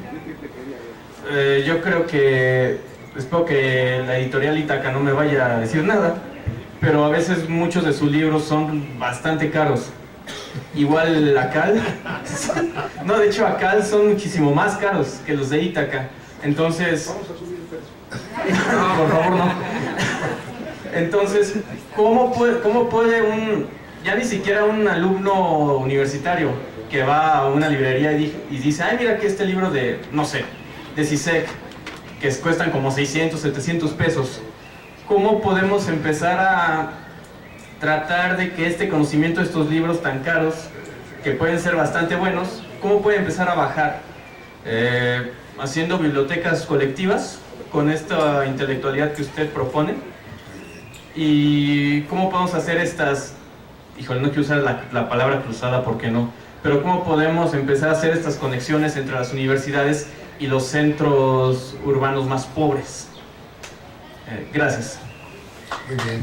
Yo creo que, espero que la editorial Ítaca no me vaya a decir nada, pero a veces muchos de sus libros son bastante caros. Igual Acal, no, de hecho Acal son muchísimo más caros que los de Ítaca. Entonces, vamos a subir el precio. No, por favor, no. Entonces, ¿cómo puede ya ni siquiera un alumno universitario que va a una librería y dice, ay, mira que este libro de, no sé, de Zizek, que cuestan como 600, 700 pesos, ¿cómo podemos empezar a tratar de que este conocimiento de estos libros tan caros, que pueden ser bastante buenos, cómo puede empezar a bajar? Haciendo bibliotecas colectivas con esta intelectualidad que usted propone. ¿Y cómo podemos hacer estas, híjole, no quiero usar la palabra cruzada porque no, pero cómo podemos empezar a hacer estas conexiones entre las universidades y los centros urbanos más pobres? Gracias. Muy bien.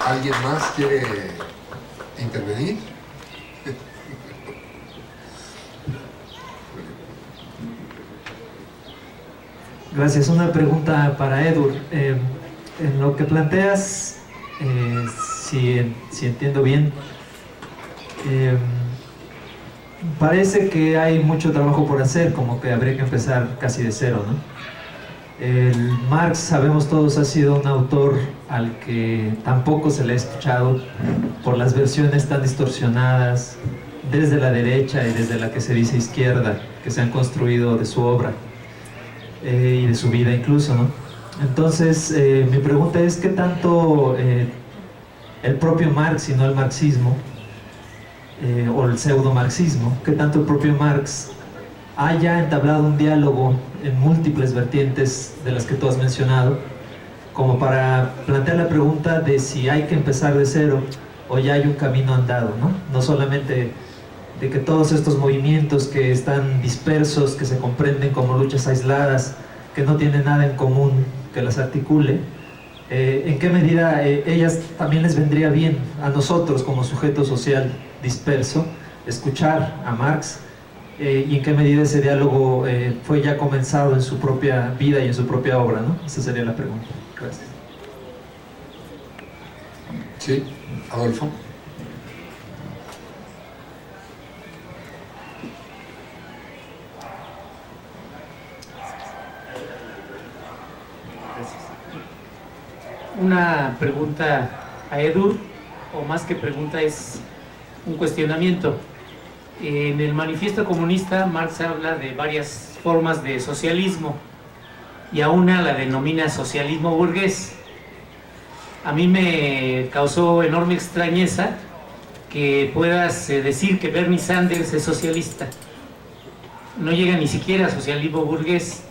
¿Alguien más quiere intervenir? Gracias. Una pregunta para Edur. En lo que planteas, si entiendo bien, parece que hay mucho trabajo por hacer, como que habría que empezar casi de cero, ¿no? Marx, sabemos todos, ha sido un autor al que tampoco se le ha escuchado por las versiones tan distorsionadas desde la derecha y desde la que se dice izquierda, que se han construido de su obra. Y de su vida incluso, ¿no? Entonces, mi pregunta es, ¿qué tanto el propio Marx y no el marxismo, o el pseudo-marxismo, qué tanto el propio Marx haya entablado un diálogo en múltiples vertientes de las que tú has mencionado, como para plantear la pregunta de si hay que empezar de cero o ya hay un camino andado, ¿no? No solamente de que todos estos movimientos que están dispersos, que se comprenden como luchas aisladas, que no tienen nada en común que las articule, en qué medida ellas también les vendría bien a nosotros como sujeto social disperso escuchar a Marx, y en qué medida ese diálogo fue ya comenzado en su propia vida y en su propia obra, ¿no? Esa sería la pregunta. Gracias. Sí, Adolfo. Una pregunta a Edur, o más que pregunta es un cuestionamiento. En el Manifiesto Comunista, Marx habla de varias formas de socialismo y a una la denomina socialismo burgués. A mí me causó enorme extrañeza que puedas decir que Bernie Sanders es socialista. No llega ni siquiera a socialismo burgués,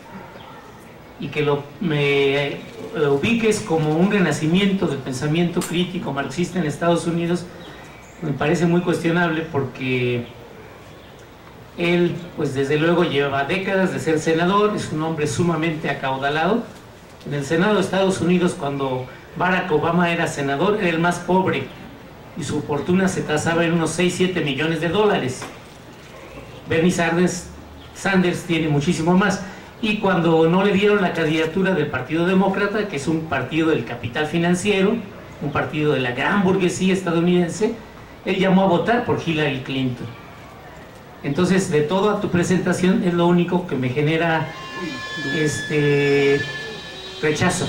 y que me ubiques como un renacimiento del pensamiento crítico marxista en Estados Unidos me parece muy cuestionable, porque él, pues desde luego lleva décadas de ser senador, es un hombre sumamente acaudalado. En el Senado de Estados Unidos, cuando Barack Obama era senador, era el más pobre y su fortuna se tasaba en unos 6-7 millones de dólares. Bernie Sanders tiene muchísimo más. Y cuando no le dieron la candidatura del Partido Demócrata, que es un partido del capital financiero, un partido de la gran burguesía estadounidense, él llamó a votar por Hillary Clinton. Entonces, de toda tu presentación es lo único que me genera rechazo.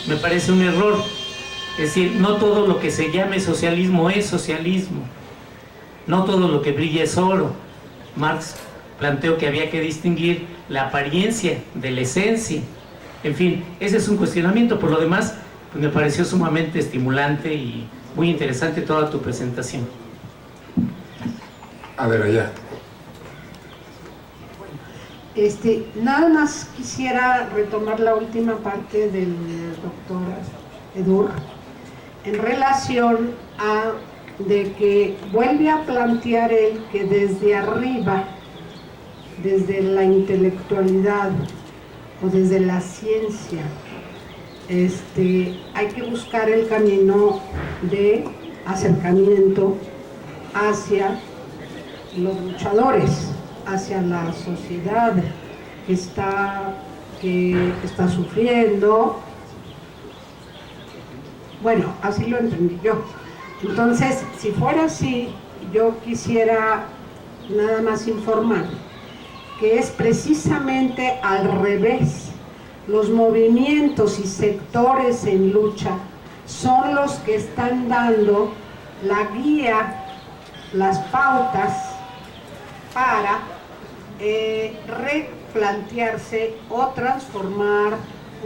Me parece un error. Es decir, no todo lo que se llame socialismo es socialismo. No todo lo que brilla es oro. Marx planteó que había que distinguir la apariencia de la esencia. En fin, ese es un cuestionamiento. Por lo demás, pues me pareció sumamente estimulante y muy interesante toda tu presentación. A ver, allá. Nada más quisiera retomar la última parte del doctor Edur en relación a de que vuelve a plantear él que desde arriba, desde la intelectualidad o desde la ciencia, hay que buscar el camino de acercamiento hacia los luchadores, hacia la sociedad que está sufriendo. Bueno, así lo entendí yo. Entonces, si fuera así, yo quisiera nada más informar que es precisamente al revés. Los movimientos y sectores en lucha son los que están dando la guía, las pautas para replantearse o transformar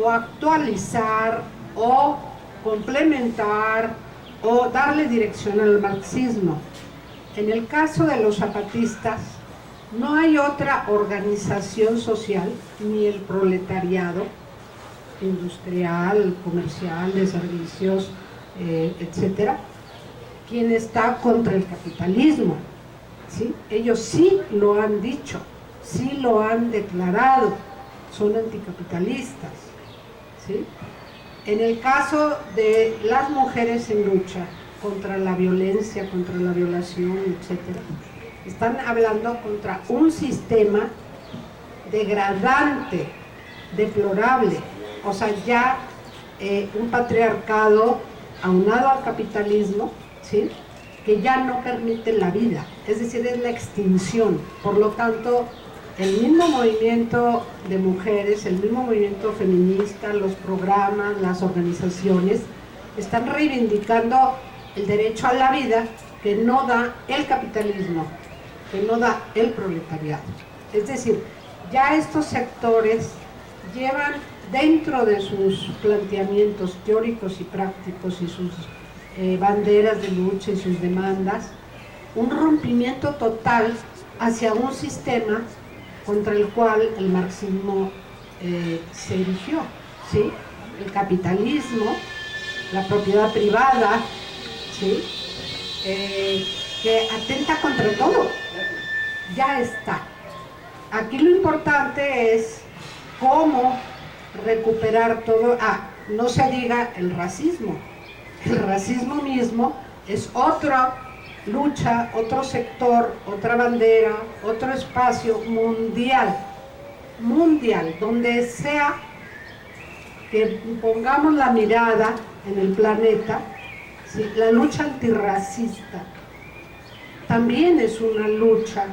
o actualizar o complementar o darle dirección al marxismo. En el caso de los zapatistas, no hay otra organización social, ni el proletariado industrial, comercial, de servicios, etcétera, quien está contra el capitalismo, ¿sí? Ellos sí lo han dicho, sí lo han declarado, son anticapitalistas, ¿sí? En el caso de las mujeres en lucha contra la violencia, contra la violación, etcétera, están hablando contra un sistema degradante, deplorable, o sea, ya un patriarcado aunado al capitalismo, ¿sí?, que ya no permite la vida, es decir, es la extinción. Por lo tanto, el mismo movimiento de mujeres, el mismo movimiento feminista, los programas, las organizaciones, están reivindicando el derecho a la vida que no da el capitalismo, que no da el proletariado. Es decir, ya estos sectores llevan dentro de sus planteamientos teóricos y prácticos y sus banderas de lucha y sus demandas un rompimiento total hacia un sistema contra el cual el marxismo se erigió, ¿sí? El capitalismo, la propiedad privada, ¿sí? Que atenta contra todo. Ya está. Aquí lo importante es cómo recuperar todo. No se diga el racismo. El racismo mismo es otra lucha, otro sector, otra bandera, otro espacio mundial, donde sea que pongamos la mirada en el planeta, ¿sí? La lucha antirracista también es una lucha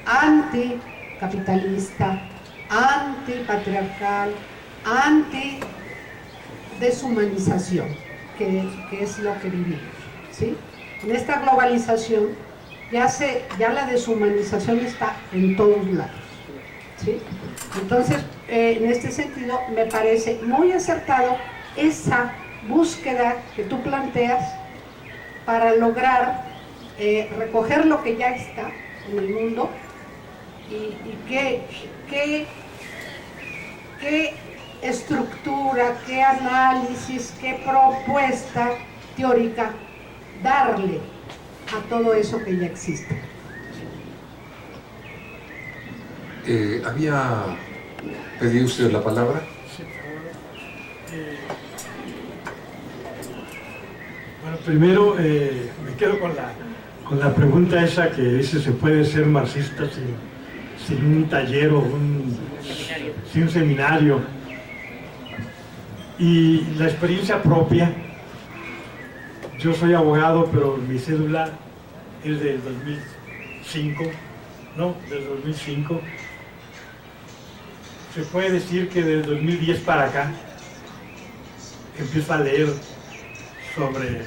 anticapitalista, antipatriarcal, antideshumanización, que es lo que vivimos, ¿sí? En esta globalización ya la deshumanización está en todos lados, ¿sí? Entonces, en este sentido, me parece muy acertado esa búsqueda que tú planteas para lograr recoger lo que ya está en el mundo y qué estructura, qué análisis, qué propuesta teórica darle a todo eso que ya existe. ¿Había pedido usted la palabra? Sí, bueno, primero me quedo con la pregunta esa que dice: ¿se puede ser marxista sin un taller o sin un seminario? Y la experiencia propia, yo soy abogado, pero mi cédula es del 2005, ¿no? Del 2005. Se puede decir que del 2010 para acá empiezo a leer sobre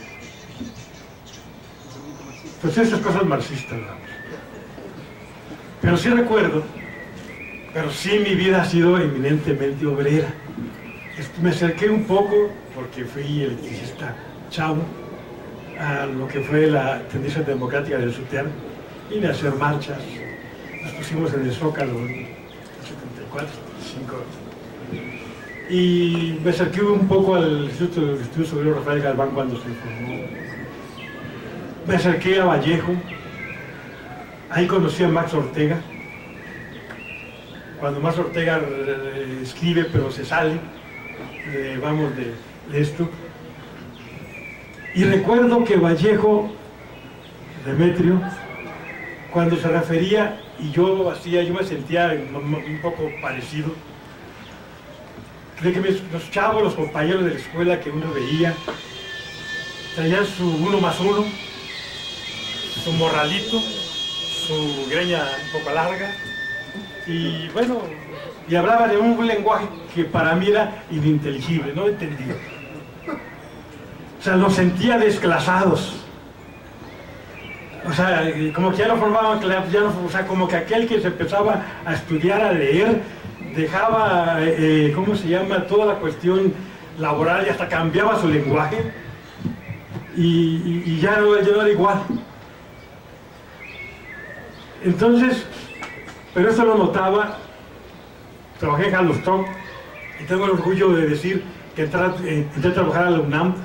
pues esas cosas marxistas, vamos. Pero sí recuerdo, pero sí mi vida ha sido eminentemente obrera. Me acerqué un poco, porque fui electricista chavo, a lo que fue la tendencia democrática del SUTER. Vine a hacer marchas, nos pusimos en el Zócalo en 74, 75. Y me acerqué un poco al Instituto Superior Rafael Galván cuando se formó. Me acerqué a Vallejo, ahí conocí a Max Ortega. Cuando Max Ortega escribe pero se sale, vamos de esto. Y recuerdo que Vallejo, Demetrio, cuando se refería, y yo me sentía un poco parecido, de que los chavos, los compañeros de la escuela que uno veía, traían su 1+1, su morralito, su greña un poco larga, y bueno, y hablaban de un lenguaje que para mí era ininteligible, no entendía. O sea, los sentía desclasados. O sea, como que ya no formaban, o sea, como que aquel que se empezaba a estudiar, a leer, dejaba, ¿cómo se llama?, toda la cuestión laboral y hasta cambiaba su lenguaje y ya no era igual. Entonces, pero eso lo notaba, trabajé en Halmstad y tengo el orgullo de decir que entré a trabajar a la UNAM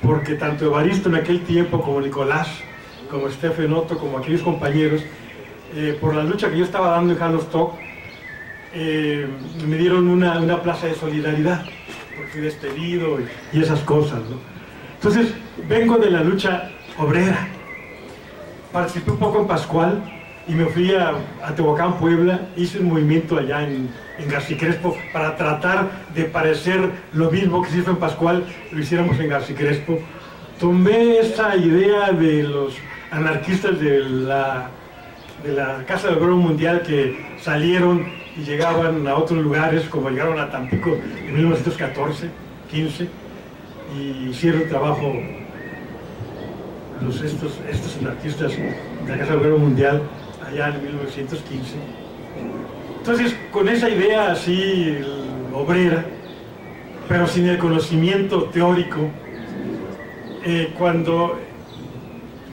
porque tanto Evaristo en aquel tiempo como Nicolás, como Stephen Otto, como aquellos compañeros, por la lucha que yo estaba dando en Halmstad, me dieron una plaza de solidaridad, porque fui despedido y esas cosas, ¿no? Entonces, vengo de la lucha obrera. Participé un poco en Pascual y me fui a Tehuacán, Puebla, hice un movimiento allá en García Crespo para tratar de parecer lo mismo que se hizo en Pascual, lo hiciéramos en García Crespo. Tomé esa idea de los anarquistas de la Casa del Obrero Mundial que salieron y llegaban a otros lugares, como llegaron a Tampico en 1914, 15, y hicieron trabajo estos anarquistas de la Casa del Obrero Mundial allá en 1915. Entonces, con esa idea así obrera, pero sin el conocimiento teórico, cuando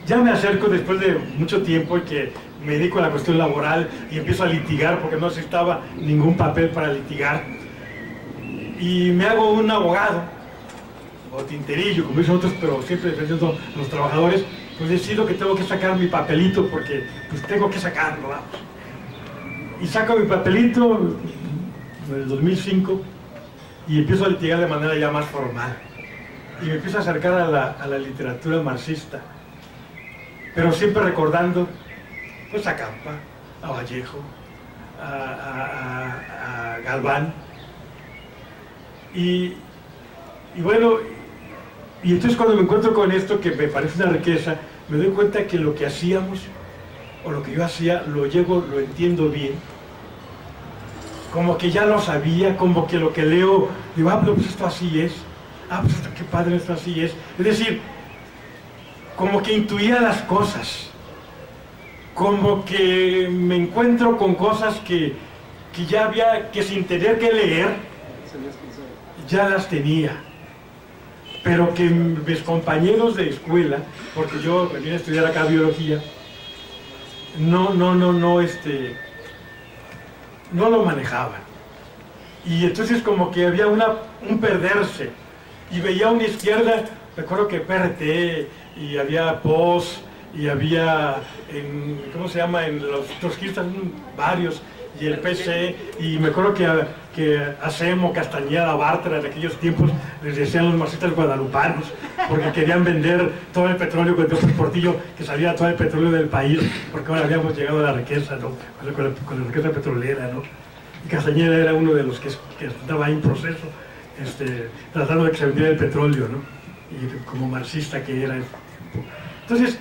ya me acerco después de mucho tiempo que me dedico a la cuestión laboral y empiezo a litigar porque no necesitaba ningún papel para litigar. Y me hago un abogado, o tinterillo, como dicen otros, pero siempre defendiendo a los trabajadores. Pues decido que tengo que sacar mi papelito porque pues tengo que sacarlo, vamos. Y saco mi papelito en el 2005 y empiezo a litigar de manera ya más formal. Y me empiezo a acercar a la literatura marxista, pero siempre recordando pues a Campa, a Vallejo, a Galván. Y bueno, y entonces cuando me encuentro con esto, que me parece una riqueza, me doy cuenta que lo que hacíamos, o lo que yo hacía, lo entiendo bien. Como que ya lo sabía, como que lo que leo, digo, pero pues esto así es. Pues esto, qué padre, esto así es. Es decir, como que intuía las cosas. Como que me encuentro con cosas que ya había, que sin tener que leer, ya las tenía. Pero que mis compañeros de escuela, porque yo me vine a estudiar acá biología, no lo manejaban. Y entonces como que había un perderse. Y veía una izquierda, recuerdo que PRT, y había POS, y había, ¿cómo se llama? En los trotskistas varios, y el PC, y me acuerdo que Hacemo, Castañeda, Bartra, en aquellos tiempos les decían los marxistas guadalupanos, porque querían vender todo el petróleo con Dios Portillo, que salía todo el petróleo del país, porque ahora habíamos llegado a la riqueza, ¿no? Con la riqueza petrolera, ¿no? Y Castañeda era uno de los que estaba ahí en proceso, tratando de que se vendiera el petróleo, ¿no? Y como marxista que era. Entonces,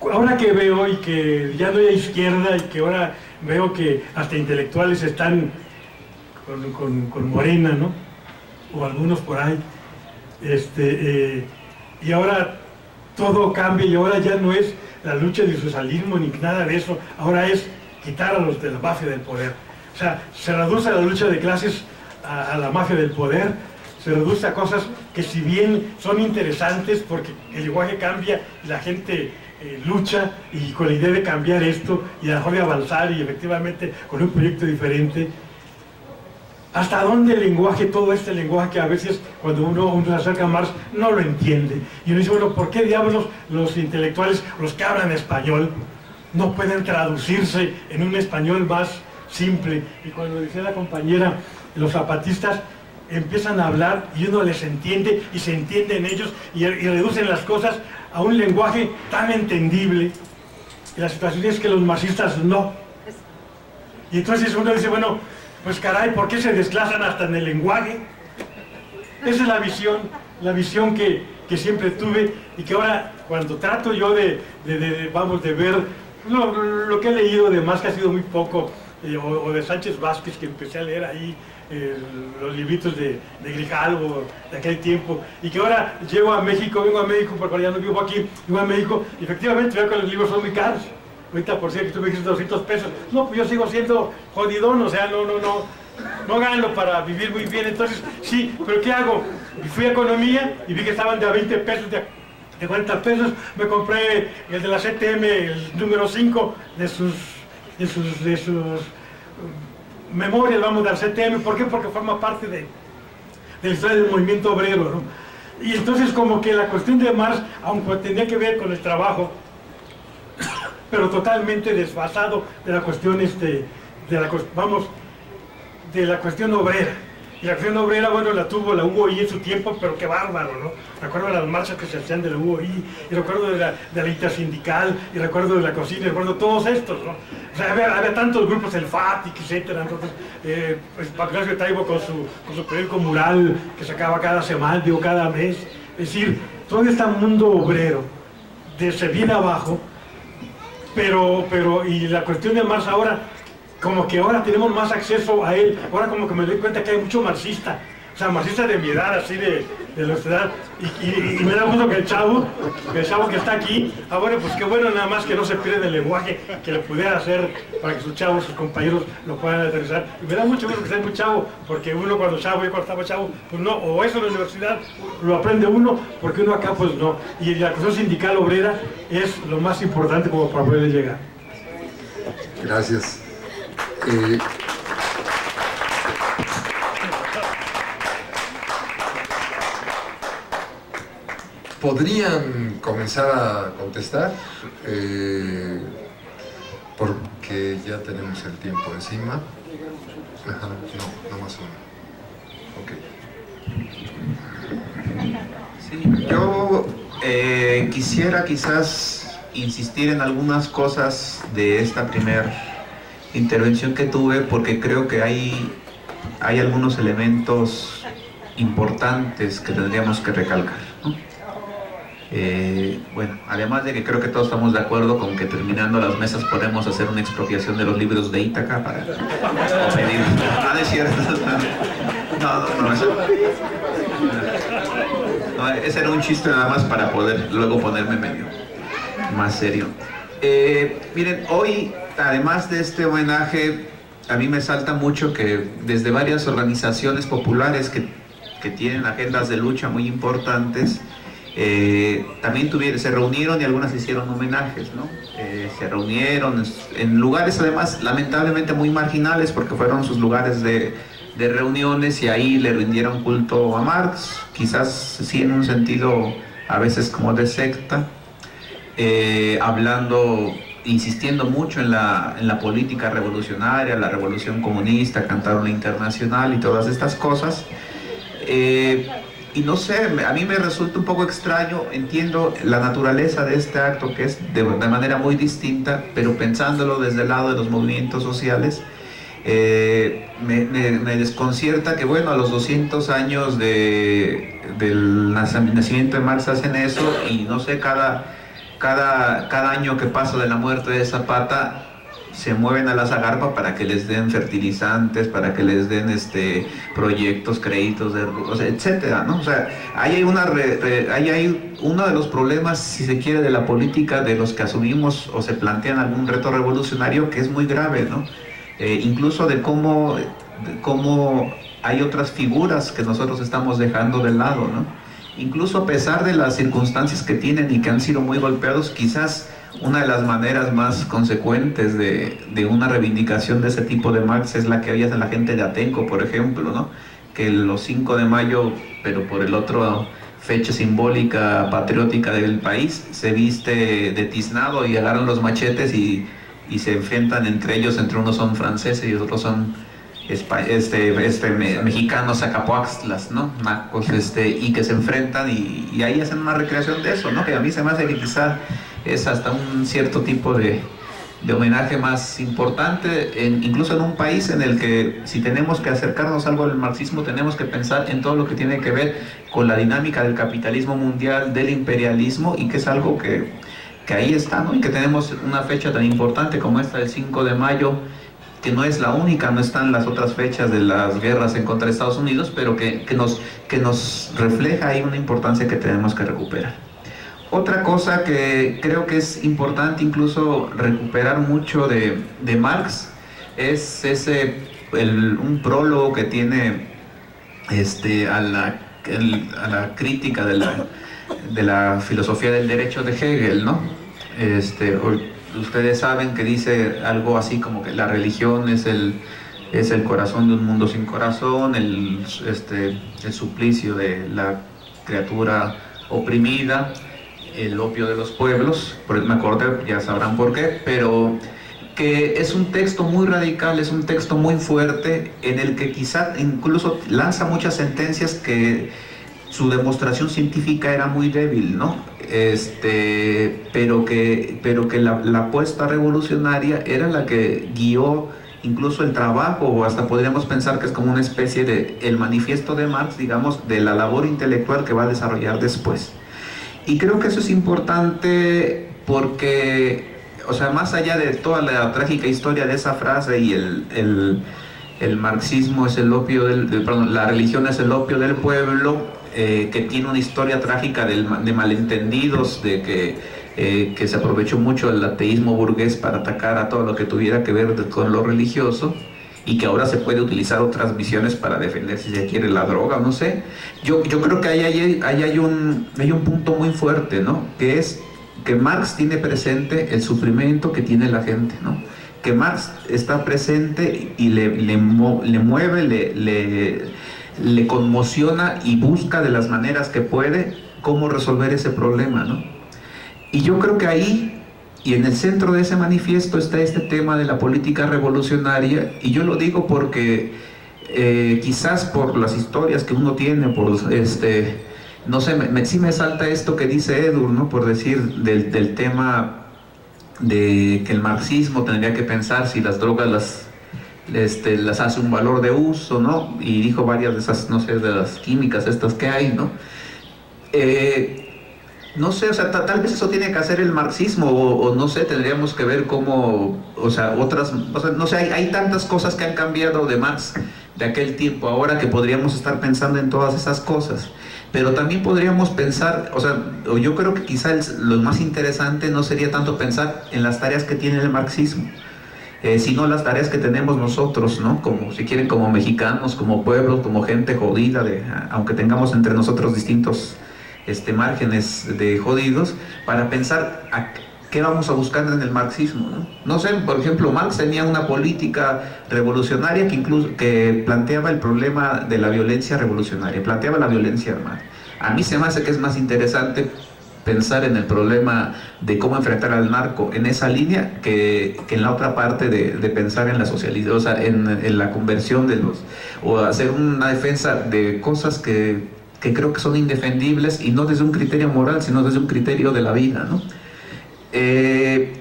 ahora que veo y que ya no hay izquierda y que ahora veo que hasta intelectuales están con Morena, ¿no? O algunos por ahí. Y ahora todo cambia y ahora ya no es la lucha del socialismo ni nada de eso. Ahora es quitar a los de la mafia del poder. O sea, se reduce la lucha de clases a la mafia del poder. Se reduce a cosas que si bien son interesantes porque el lenguaje cambia y la gente lucha y con la idea de cambiar esto y a lo mejor de avanzar y efectivamente con un proyecto diferente. ¿Hasta dónde el lenguaje, todo este lenguaje que a veces cuando uno se acerca a Marx no lo entiende? Y uno dice, bueno, ¿por qué diablos los intelectuales, los que hablan español, no pueden traducirse en un español más simple? Y cuando decía la compañera, los zapatistas empiezan a hablar y uno les entiende y se entienden ellos y reducen las cosas a un lenguaje tan entendible. Y la situación es que los marxistas no. Y entonces uno dice, bueno, pues caray, ¿por qué se desclasan hasta en el lenguaje? Esa es la visión que siempre tuve y que ahora cuando trato yo de ver lo que he leído de Marx, que ha sido muy poco, o de Sánchez Vázquez, que empecé a leer ahí, los libritos de Grijalvo de aquel tiempo, y que ahora vengo a México porque ahora ya no vivo aquí, vengo a México y efectivamente veo que los libros son muy caros. Ahorita por cierto que tú me dijiste 200 pesos, no, pues yo sigo siendo jodidón, o sea, no gano para vivir muy bien. Entonces sí, pero ¿qué hago? Fui a economía y vi que estaban de a 20 pesos, de 40 pesos, me compré el de la CTM, el número 5 de sus memorias, vamos, del CTM. ¿Por qué? Porque forma parte de la historia del movimiento obrero, ¿no? Y entonces como que la cuestión de Marx, aunque tenía que ver con el trabajo, pero totalmente desfasado de la cuestión de la cuestión obrera. Y la cuestión obrera, bueno, la tuvo la UOI en su tiempo, pero qué bárbaro, ¿no? Recuerdo de las marchas que se hacían de la UOI, y recuerdo de la intersindical, y recuerdo de la cocina, y recuerdo todos estos, ¿no? O sea, había tantos grupos, el FATIC, etcétera. Entonces, pues Pancracio Taibo con su periódico Mural, que sacaba cada semana, cada mes. Es decir, todo este mundo obrero, desde bien abajo, y la cuestión de Marx ahora, como que ahora tenemos más acceso a él, ahora como que me doy cuenta que hay mucho marxista, o sea, marxista de mi edad, así de nuestra edad, y me da gusto que el chavo que está aquí, bueno, pues qué bueno nada más que no se pierde el lenguaje, que le pudiera hacer para que sus chavos, sus compañeros lo puedan aterrizar. Y me da mucho gusto que sea muy chavo, porque uno cuando estaba chavo, pues no, o eso en la universidad lo aprende uno, porque uno acá pues no. Y la cuestión sindical obrera es lo más importante como para poder llegar. Gracias. ¿Podrían comenzar a contestar? Porque ya tenemos el tiempo encima. Ajá, no más uno. Ok. Sí, yo quisiera quizás insistir en algunas cosas de esta primera intervención que tuve, porque creo que hay algunos elementos importantes que tendríamos que recalcar, ¿no? Bueno, además de que creo que todos estamos de acuerdo con que terminando las mesas podemos hacer una expropiación de los libros de Ítaca para pedir. No es cierto. No, ese era un chiste nada más para poder luego ponerme medio más serio. Miren, hoy, además de este homenaje, a mí me salta mucho que desde varias organizaciones populares que tienen agendas de lucha muy importantes, también se reunieron y algunas hicieron homenajes, ¿no? Se reunieron en lugares además lamentablemente muy marginales, porque fueron sus lugares de reuniones, y ahí le rindieron culto a Marx, quizás sí en un sentido a veces como de secta, insistiendo mucho en la política revolucionaria, la revolución comunista, cantaron la Internacional y todas estas cosas. Y no sé, a mí me resulta un poco extraño, entiendo la naturaleza de este acto, que es de manera muy distinta, pero pensándolo desde el lado de los movimientos sociales, me desconcierta que, bueno, a los 200 años del nacimiento de Marx hacen eso, y no sé, cada año que pasa de la muerte de Zapata, se mueven a la Zagarpa para que les den fertilizantes, para que les den proyectos, créditos, etcétera, ¿no? O sea, ahí hay uno de los problemas, si se quiere, de la política, de los que asumimos o se plantean algún reto revolucionario, que es muy grave, ¿no? Incluso de cómo hay otras figuras que nosotros estamos dejando de lado, ¿no? Incluso a pesar de las circunstancias que tienen y que han sido muy golpeados, quizás una de las maneras más consecuentes de una reivindicación de ese tipo de Marx es la que había en la gente de Atenco, por ejemplo, ¿no? Que los 5 de mayo, pero por el otro fecha simbólica patriótica del país, se viste de tiznado y agarran los machetes y se enfrentan entre ellos, entre unos son franceses y otros son mexicanos, Zacapoaxtlas, ¿no? Nacos, y que se enfrentan y ahí hacen una recreación de eso, ¿no? Que a mí se me hace que quizá es hasta un cierto tipo de homenaje más importante, incluso en un país en el que, si tenemos que acercarnos algo al marxismo, tenemos que pensar en todo lo que tiene que ver con la dinámica del capitalismo mundial, del imperialismo, y que es algo que ahí está, ¿no? Y que tenemos una fecha tan importante como esta del 5 de mayo, que no es la única, no están las otras fechas de las guerras en contra de Estados Unidos, pero que nos refleja ahí una importancia que tenemos que recuperar. Otra cosa que creo que es importante incluso recuperar mucho de Marx es un prólogo que tiene a la crítica de la filosofía del derecho de Hegel, ¿no? Ustedes saben que dice algo así como que la religión es el corazón de un mundo sin corazón, el suplicio de la criatura oprimida, el opio de los pueblos. Por eso me acordé, ya sabrán por qué, pero que es un texto muy radical, es un texto muy fuerte, en el que quizá incluso lanza muchas sentencias que su demostración científica era muy débil, ¿no? Pero que la apuesta revolucionaria era la que guió incluso el trabajo, o hasta podríamos pensar que es como una especie de el manifiesto de Marx, digamos, de la labor intelectual que va a desarrollar después. Y creo que eso es importante porque, o sea, más allá de toda la trágica historia de esa frase y el marxismo es el opio la religión es el opio del pueblo, que tiene una historia trágica de malentendidos, de que se aprovechó mucho el ateísmo burgués para atacar a todo lo que tuviera que ver con lo religioso, y que ahora se puede utilizar otras visiones para defender, si se quiere, la droga, no sé. Yo creo que ahí hay un punto muy fuerte, ¿no? Que es que Marx tiene presente el sufrimiento que tiene la gente, ¿no? que Marx está presente y le mueve, le conmociona y busca de las maneras que puede cómo resolver ese problema, ¿no? Y yo creo que ahí, y en el centro de ese manifiesto, está este tema de la política revolucionaria, y yo lo digo porque quizás por las historias que uno tiene, por no sé, sí me salta esto que dice Edur, ¿no? Por decir del tema de que el marxismo tendría que pensar si las drogas las hace un valor de uso, ¿no? Y dijo varias de esas, no sé, de las químicas estas que hay, ¿no? No sé, o sea, tal vez eso tiene que hacer el marxismo, o no sé, tendríamos que ver cómo, o sea, no sé, hay tantas cosas que han cambiado de Marx de aquel tiempo ahora que podríamos estar pensando en todas esas cosas. Pero también podríamos pensar, o sea, yo creo que quizá lo más interesante no sería tanto pensar en las tareas que tiene el marxismo, sino las tareas que tenemos nosotros, ¿no? Como, si quieren, como mexicanos, como pueblo, como gente jodida, aunque tengamos entre nosotros distintos márgenes de jodidos, para pensar a qué vamos a buscar en el marxismo, ¿no? No sé, por ejemplo, Marx tenía una política revolucionaria que planteaba el problema de la violencia revolucionaria, planteaba la violencia armada. A mí se me hace que es más interesante pensar en el problema de cómo enfrentar al narco en esa línea que en la otra parte de pensar en la socialización, o sea, en la conversión o hacer una defensa de cosas que creo que son indefendibles, y no desde un criterio moral, sino desde un criterio de la vida, ¿no?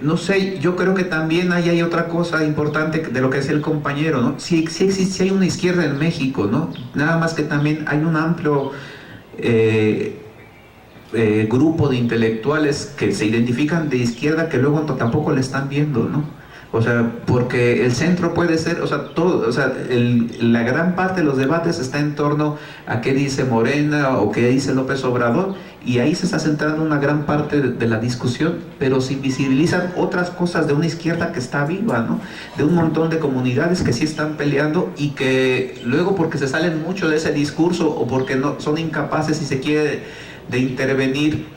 No sé, yo creo que también ahí hay otra cosa importante de lo que decía el compañero, ¿no? Sí hay una izquierda en México, ¿no? Nada más que también hay un amplio grupo de intelectuales que se identifican de izquierda que luego tampoco le están viendo, ¿no? O sea, porque el centro puede ser, o sea, todo, o sea, la gran parte de los debates está en torno a qué dice Morena o qué dice López Obrador, y ahí se está centrando una gran parte de la discusión, pero se invisibilizan otras cosas de una izquierda que está viva, ¿no? De un montón de comunidades que sí están peleando, y que luego, porque se salen mucho de ese discurso o porque no son incapaces, si se quiere, de intervenir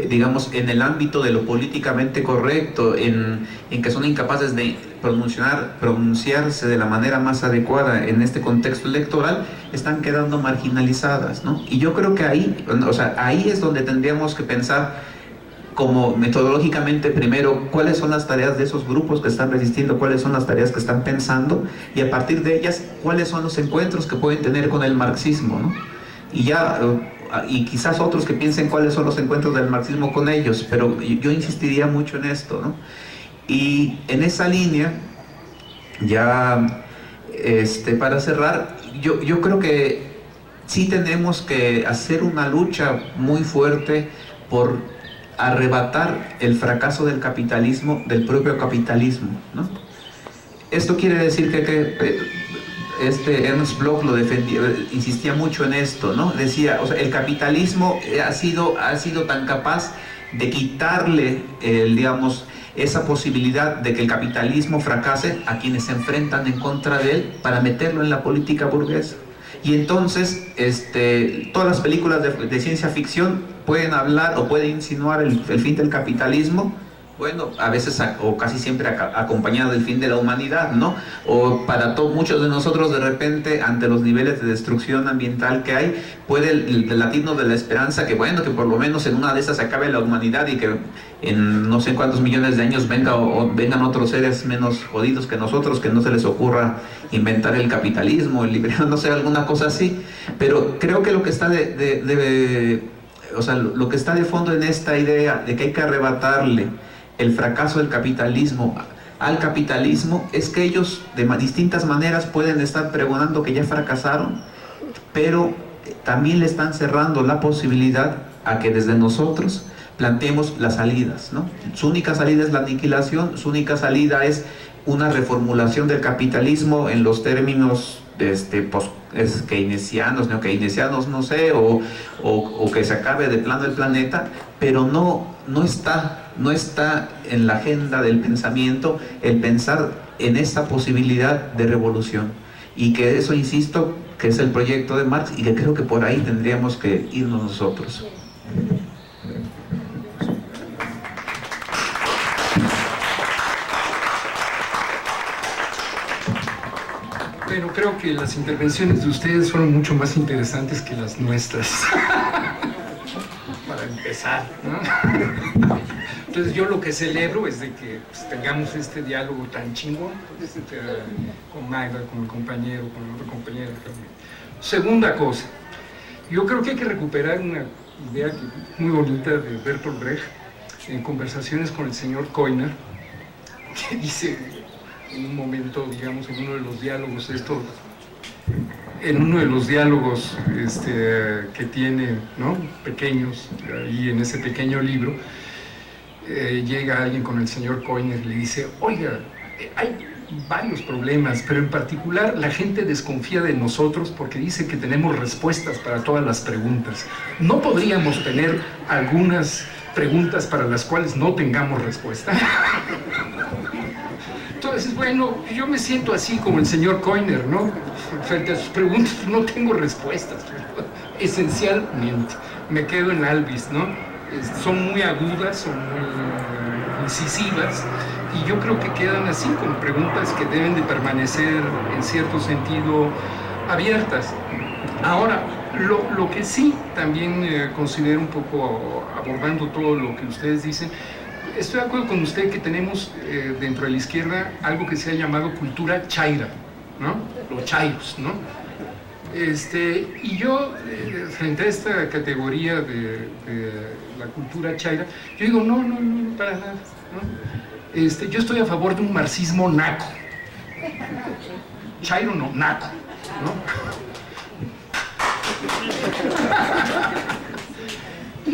digamos, en el ámbito de lo políticamente correcto, en que son incapaces de pronunciarse de la manera más adecuada en este contexto electoral, están quedando marginalizadas, ¿no? Y yo creo que ahí, o sea, ahí es donde tendríamos que pensar como metodológicamente primero cuáles son las tareas de esos grupos que están resistiendo, cuáles son las tareas que están pensando, y a partir de ellas cuáles son los encuentros que pueden tener con el marxismo, ¿no? Y quizás otros que piensen cuáles son los encuentros del marxismo con ellos, pero yo insistiría mucho en esto, ¿no? Y en esa línea, ya para cerrar, yo creo que sí tenemos que hacer una lucha muy fuerte por arrebatar el fracaso del capitalismo del propio capitalismo, ¿no? Esto quiere decir que Ernst Bloch lo defendía, insistía mucho en esto, ¿no? Decía, o sea, el capitalismo ha sido tan capaz de quitarle, digamos, esa posibilidad de que el capitalismo fracase a quienes se enfrentan en contra de él, para meterlo en la política burguesa. Y entonces, todas las películas de ciencia ficción pueden hablar o pueden insinuar el fin del capitalismo, bueno, a veces o casi siempre acompañado del fin de la humanidad, ¿no? O para muchos de nosotros, de repente, ante los niveles de destrucción ambiental que hay, puede el latino de la esperanza que, bueno, que por lo menos en una de esas se acabe la humanidad, y que en no sé cuántos millones de años vengan otros seres menos jodidos que nosotros, que no se les ocurra inventar el capitalismo, el libre, no sé, alguna cosa así. Pero creo que lo que está o sea, lo que está de fondo en esta idea de que hay que arrebatarle el fracaso del capitalismo al capitalismo es que ellos de distintas maneras pueden estar pregonando que ya fracasaron, pero también le están cerrando la posibilidad a que desde nosotros planteemos las salidas, ¿no? Su única salida es la aniquilación, su única salida es una reformulación del capitalismo en los términos keynesianos, neokeynesianos, no sé, o que se acabe de plano el planeta, pero no está en la agenda del pensamiento el pensar en esta posibilidad de revolución. Y que eso, insisto, que es el proyecto de Marx, y que creo que por ahí tendríamos que irnos nosotros. que las intervenciones de ustedes fueron mucho más interesantes que las nuestras. Para empezar, ¿no? Entonces yo lo que celebro es de que pues, tengamos este diálogo tan chingón con Magda, con el compañero, con el otro compañero. Segunda cosa, yo creo que hay que recuperar una idea muy bonita de Bertolt Brecht en conversaciones con el señor Koiner, que dice en un momento, digamos, en uno de los diálogos que tiene, ¿no?, pequeños, ahí en ese pequeño libro, llega alguien con el señor Koiner y le dice: oiga, hay varios problemas, pero en particular la gente desconfía de nosotros porque dice que tenemos respuestas para todas las preguntas. ¿No podríamos tener algunas preguntas para las cuales no tengamos respuesta? Entonces, bueno, yo me siento así como el señor Koiner, ¿no? Frente a sus preguntas no tengo respuestas. Esencialmente, me quedo en Alvis, ¿no? Son muy agudas, son muy incisivas, y yo creo que quedan así, con preguntas que deben de permanecer en cierto sentido abiertas. Ahora, lo que sí también considero un poco, abordando todo lo que ustedes dicen, estoy de acuerdo con usted que tenemos dentro de la izquierda algo que se ha llamado cultura chaira, ¿no? Los chairos, ¿no? Y yo, frente a esta categoría de la cultura chaira, yo digo, no, para nada, ¿no? Yo estoy a favor de un marxismo naco. Chairo no, naco, ¿no?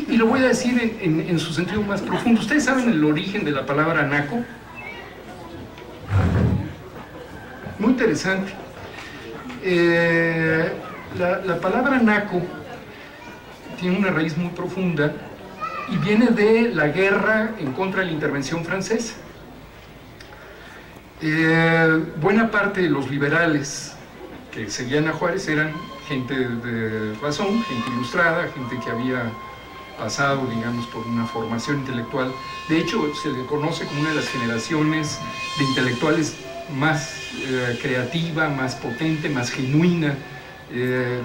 Y lo voy a decir en su sentido más profundo. ¿Ustedes saben el origen de la palabra naco? Muy interesante. La palabra naco tiene una raíz muy profunda y viene de la guerra en contra de la intervención francesa. Buena parte de los liberales que seguían a Juárez eran gente de razón, gente ilustrada, gente que había pasado, digamos, por una formación intelectual. De hecho, se le conoce como una de las generaciones de intelectuales más creativa, más potente, más genuina.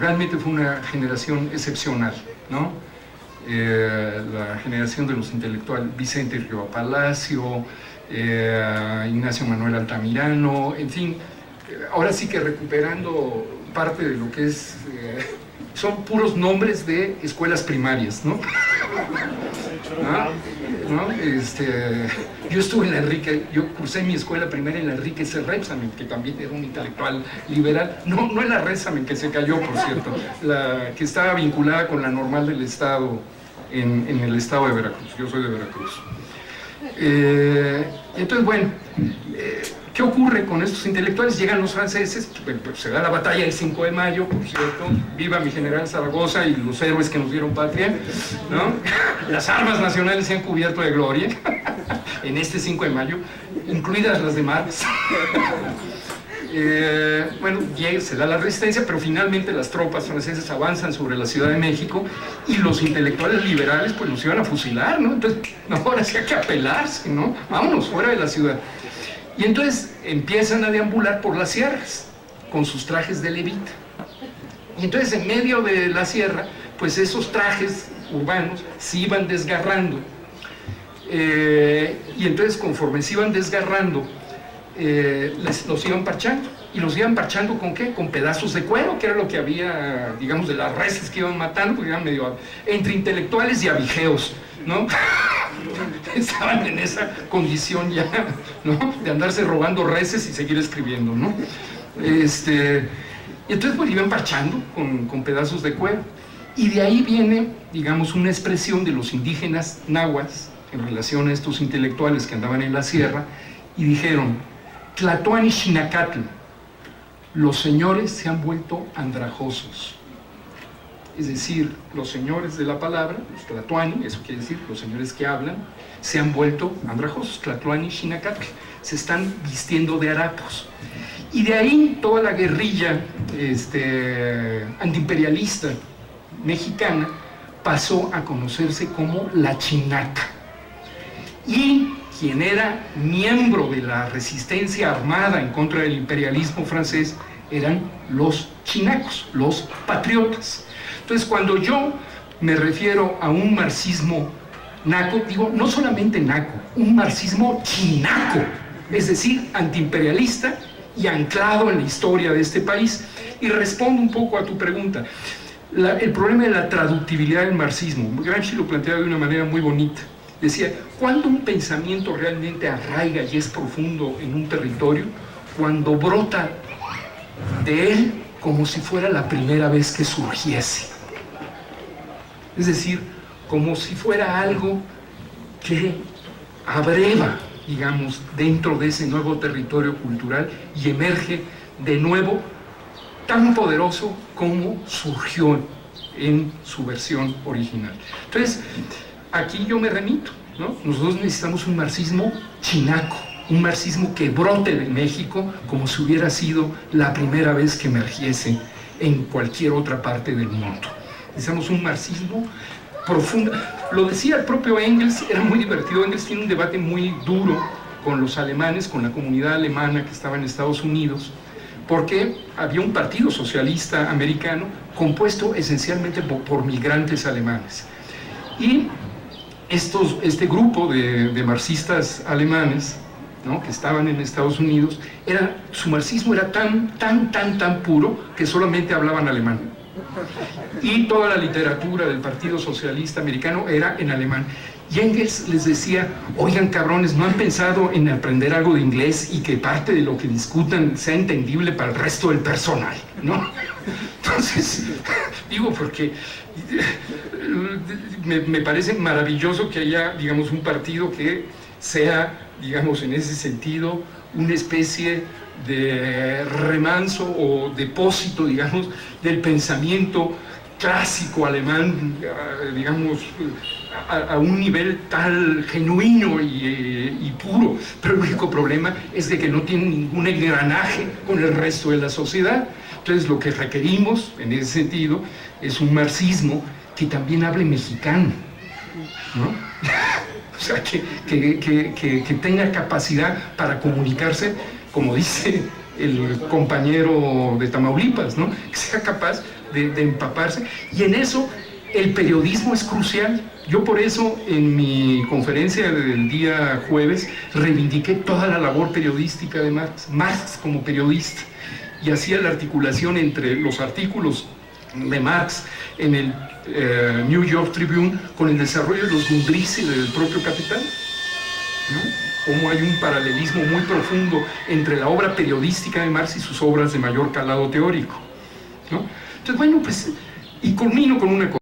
Realmente fue una generación excepcional, ¿no? La generación de los intelectuales, Vicente Río Palacio, Ignacio Manuel Altamirano, en fin, ahora sí que recuperando parte de lo que es, son puros nombres de escuelas primarias, ¿no? ¿No? Yo estuve en la Enrique, yo cursé mi escuela primaria en la Enrique C. Rebsamen, que también era un intelectual liberal, no en la Rebsamen, que se cayó, por cierto, la que estaba vinculada con la Normal del Estado en el estado de Veracruz. Yo soy de Veracruz. Entonces, bueno, ¿qué ocurre con estos intelectuales? Llegan los franceses, pues se da la batalla del 5 de mayo, por cierto, viva mi general Zaragoza y los héroes que nos dieron patria, ¿no? Las armas nacionales se han cubierto de gloria en este 5 de mayo, incluidas las de Marx. Bueno, se da la resistencia, pero finalmente las tropas francesas avanzan sobre la Ciudad de México y los intelectuales liberales pues los iban a fusilar, ¿no? Entonces, no, ahora sí hay que apelarse, ¿no? Vámonos fuera de la ciudad. Y entonces empiezan a deambular por las sierras con sus trajes de levita. Y entonces en medio de la sierra, pues esos trajes urbanos se iban desgarrando. Y entonces conforme se iban desgarrando, los iban parchando. ¿Y los iban parchando con qué? Con pedazos de cuero, que era lo que había, digamos, de las reses que iban matando, porque eran medio entre intelectuales y abigeos, ¿no? Estaban en esa condición ya, ¿no? De andarse robando reses y seguir escribiendo, ¿no? Y entonces pues iban parchando con pedazos de cuero. Y de ahí viene, digamos, una expresión de los indígenas nahuas en relación a estos intelectuales que andaban en la sierra, y dijeron: Tlatoani Xinacatl, los señores se han vuelto andrajosos. Es decir, los señores de la palabra, los tlatoani, eso quiere decir, los señores que hablan, se han vuelto andrajosos. Tlatoani Xinacatl, se están vistiendo de harapos. Y de ahí toda la guerrilla antiimperialista mexicana pasó a conocerse como la Chinaca. Y quien era miembro de la resistencia armada en contra del imperialismo francés eran los chinacos, los patriotas. Entonces, cuando yo me refiero a un marxismo naco, digo, no solamente naco, un marxismo chinaco, es decir, antiimperialista y anclado en la historia de este país. Y respondo un poco a tu pregunta. El problema de la traductibilidad del marxismo, Gramsci lo planteaba de una manera muy bonita. Decía, ¿cuándo un pensamiento realmente arraiga y es profundo en un territorio? Cuando brota de él como si fuera la primera vez que surgiese. Es decir, como si fuera algo que abreva, digamos, dentro de ese nuevo territorio cultural y emerge de nuevo tan poderoso como surgió en su versión original. Entonces, aquí yo me remito, ¿no? Nosotros necesitamos un marxismo chinaco, un marxismo que brote de México como si hubiera sido la primera vez que emergiese en cualquier otra parte del mundo. Necesitamos un marxismo profundo. Lo decía el propio Engels, era muy divertido. Engels tiene un debate muy duro con los alemanes, con la comunidad alemana que estaba en Estados Unidos, porque había un partido socialista americano compuesto esencialmente por migrantes alemanes. Y este grupo de marxistas alemanes, ¿no?, que estaban en Estados Unidos, su marxismo era tan puro que solamente hablaban alemán. Y toda la literatura del Partido Socialista Americano era en alemán. Y Engels les decía, oigan cabrones, ¿no han pensado en aprender algo de inglés y que parte de lo que discutan sea entendible para el resto del personal, ¿no? Entonces, digo, porque me parece maravilloso que haya, digamos, un partido que sea, digamos, en ese sentido, una especie de remanso o depósito, digamos, del pensamiento clásico alemán, digamos, a un nivel tal genuino y puro. Pero el único problema es de que no tiene ningún engranaje con el resto de la sociedad. Entonces lo que requerimos en ese sentido es un marxismo que también hable mexicano, ¿no? O sea, que tenga capacidad para comunicarse, como dice el compañero de Tamaulipas, ¿no? Que sea capaz de empaparse. Y en eso el periodismo es crucial. Yo por eso en mi conferencia del día jueves reivindiqué toda la labor periodística de Marx como periodista, y hacía la articulación entre los artículos de Marx en el New York Tribune con el desarrollo de los Grundrisse del propio Capital, ¿no? Como hay un paralelismo muy profundo entre la obra periodística de Marx y sus obras de mayor calado teórico, ¿no? Entonces, bueno, pues, y culmino con una cosa.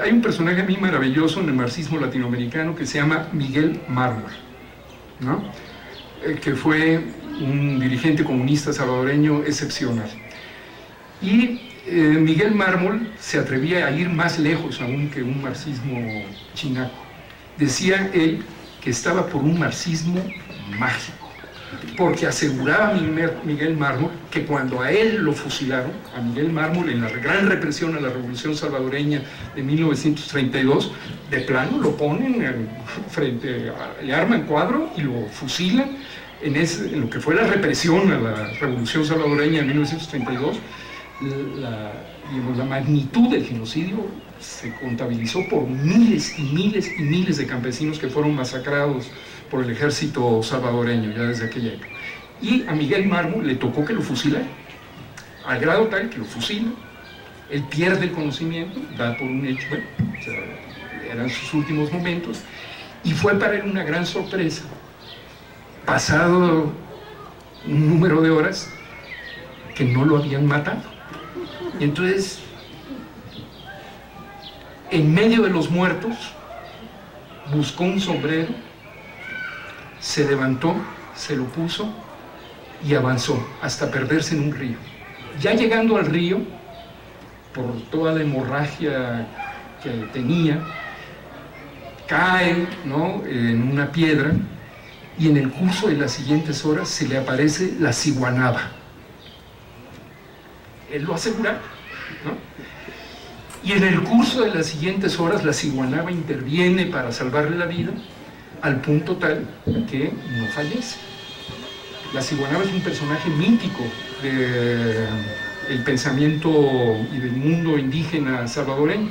Hay un personaje a mí maravilloso en el marxismo latinoamericano que se llama Miguel Mármol, ¿no? Que fue un dirigente comunista salvadoreño excepcional. Y Miguel Mármol se atrevía a ir más lejos aún que un marxismo chinaco. Decía él que estaba por un marxismo mágico, porque aseguraba Miguel Mármol que cuando a él lo fusilaron, a Miguel Mármol, en la gran represión a la Revolución Salvadoreña de 1932, de plano lo ponen le arman cuadro y lo fusilan en lo que fue la represión a la Revolución Salvadoreña de 1932. La magnitud del genocidio se contabilizó por miles y miles y miles de campesinos que fueron masacrados por el ejército salvadoreño ya desde aquella época. Y a Miguel Mármol le tocó que lo fusilaran, al grado tal que lo fusilan, él pierde el conocimiento, da por un hecho, bueno, o sea, eran sus últimos momentos, y fue para él una gran sorpresa, pasado un número de horas, que no lo habían matado. Y entonces, en medio de los muertos, buscó un sombrero, se levantó, se lo puso y avanzó hasta perderse en un río. Ya llegando al río, por toda la hemorragia que tenía, cae, ¿no?, en una piedra, y en el curso de las siguientes horas se le aparece la ciguanaba. Él lo asegura, ¿no? Y en el curso de las siguientes horas la ciguanaba interviene para salvarle la vida, al punto tal que no fallece. La ciguanaba es un personaje mítico del pensamiento y del mundo indígena salvadoreño.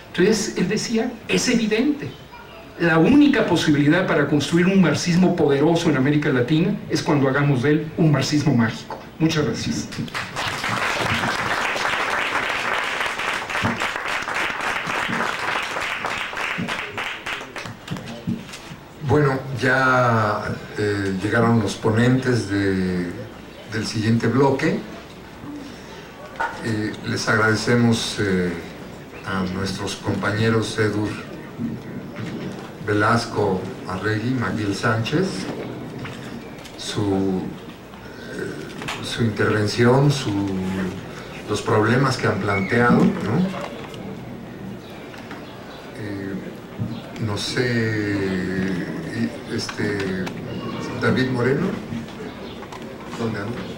Entonces él decía, es evidente, la única posibilidad para construir un marxismo poderoso en América Latina es cuando hagamos de él un marxismo mágico. Muchas gracias. Bueno, ya llegaron los ponentes del siguiente bloque. Les agradecemos a nuestros compañeros Edur Velasco Arregui, Maguil Sánchez, su intervención, los problemas que han planteado, ¿no? No sé, David Moreno, ¿dónde anda?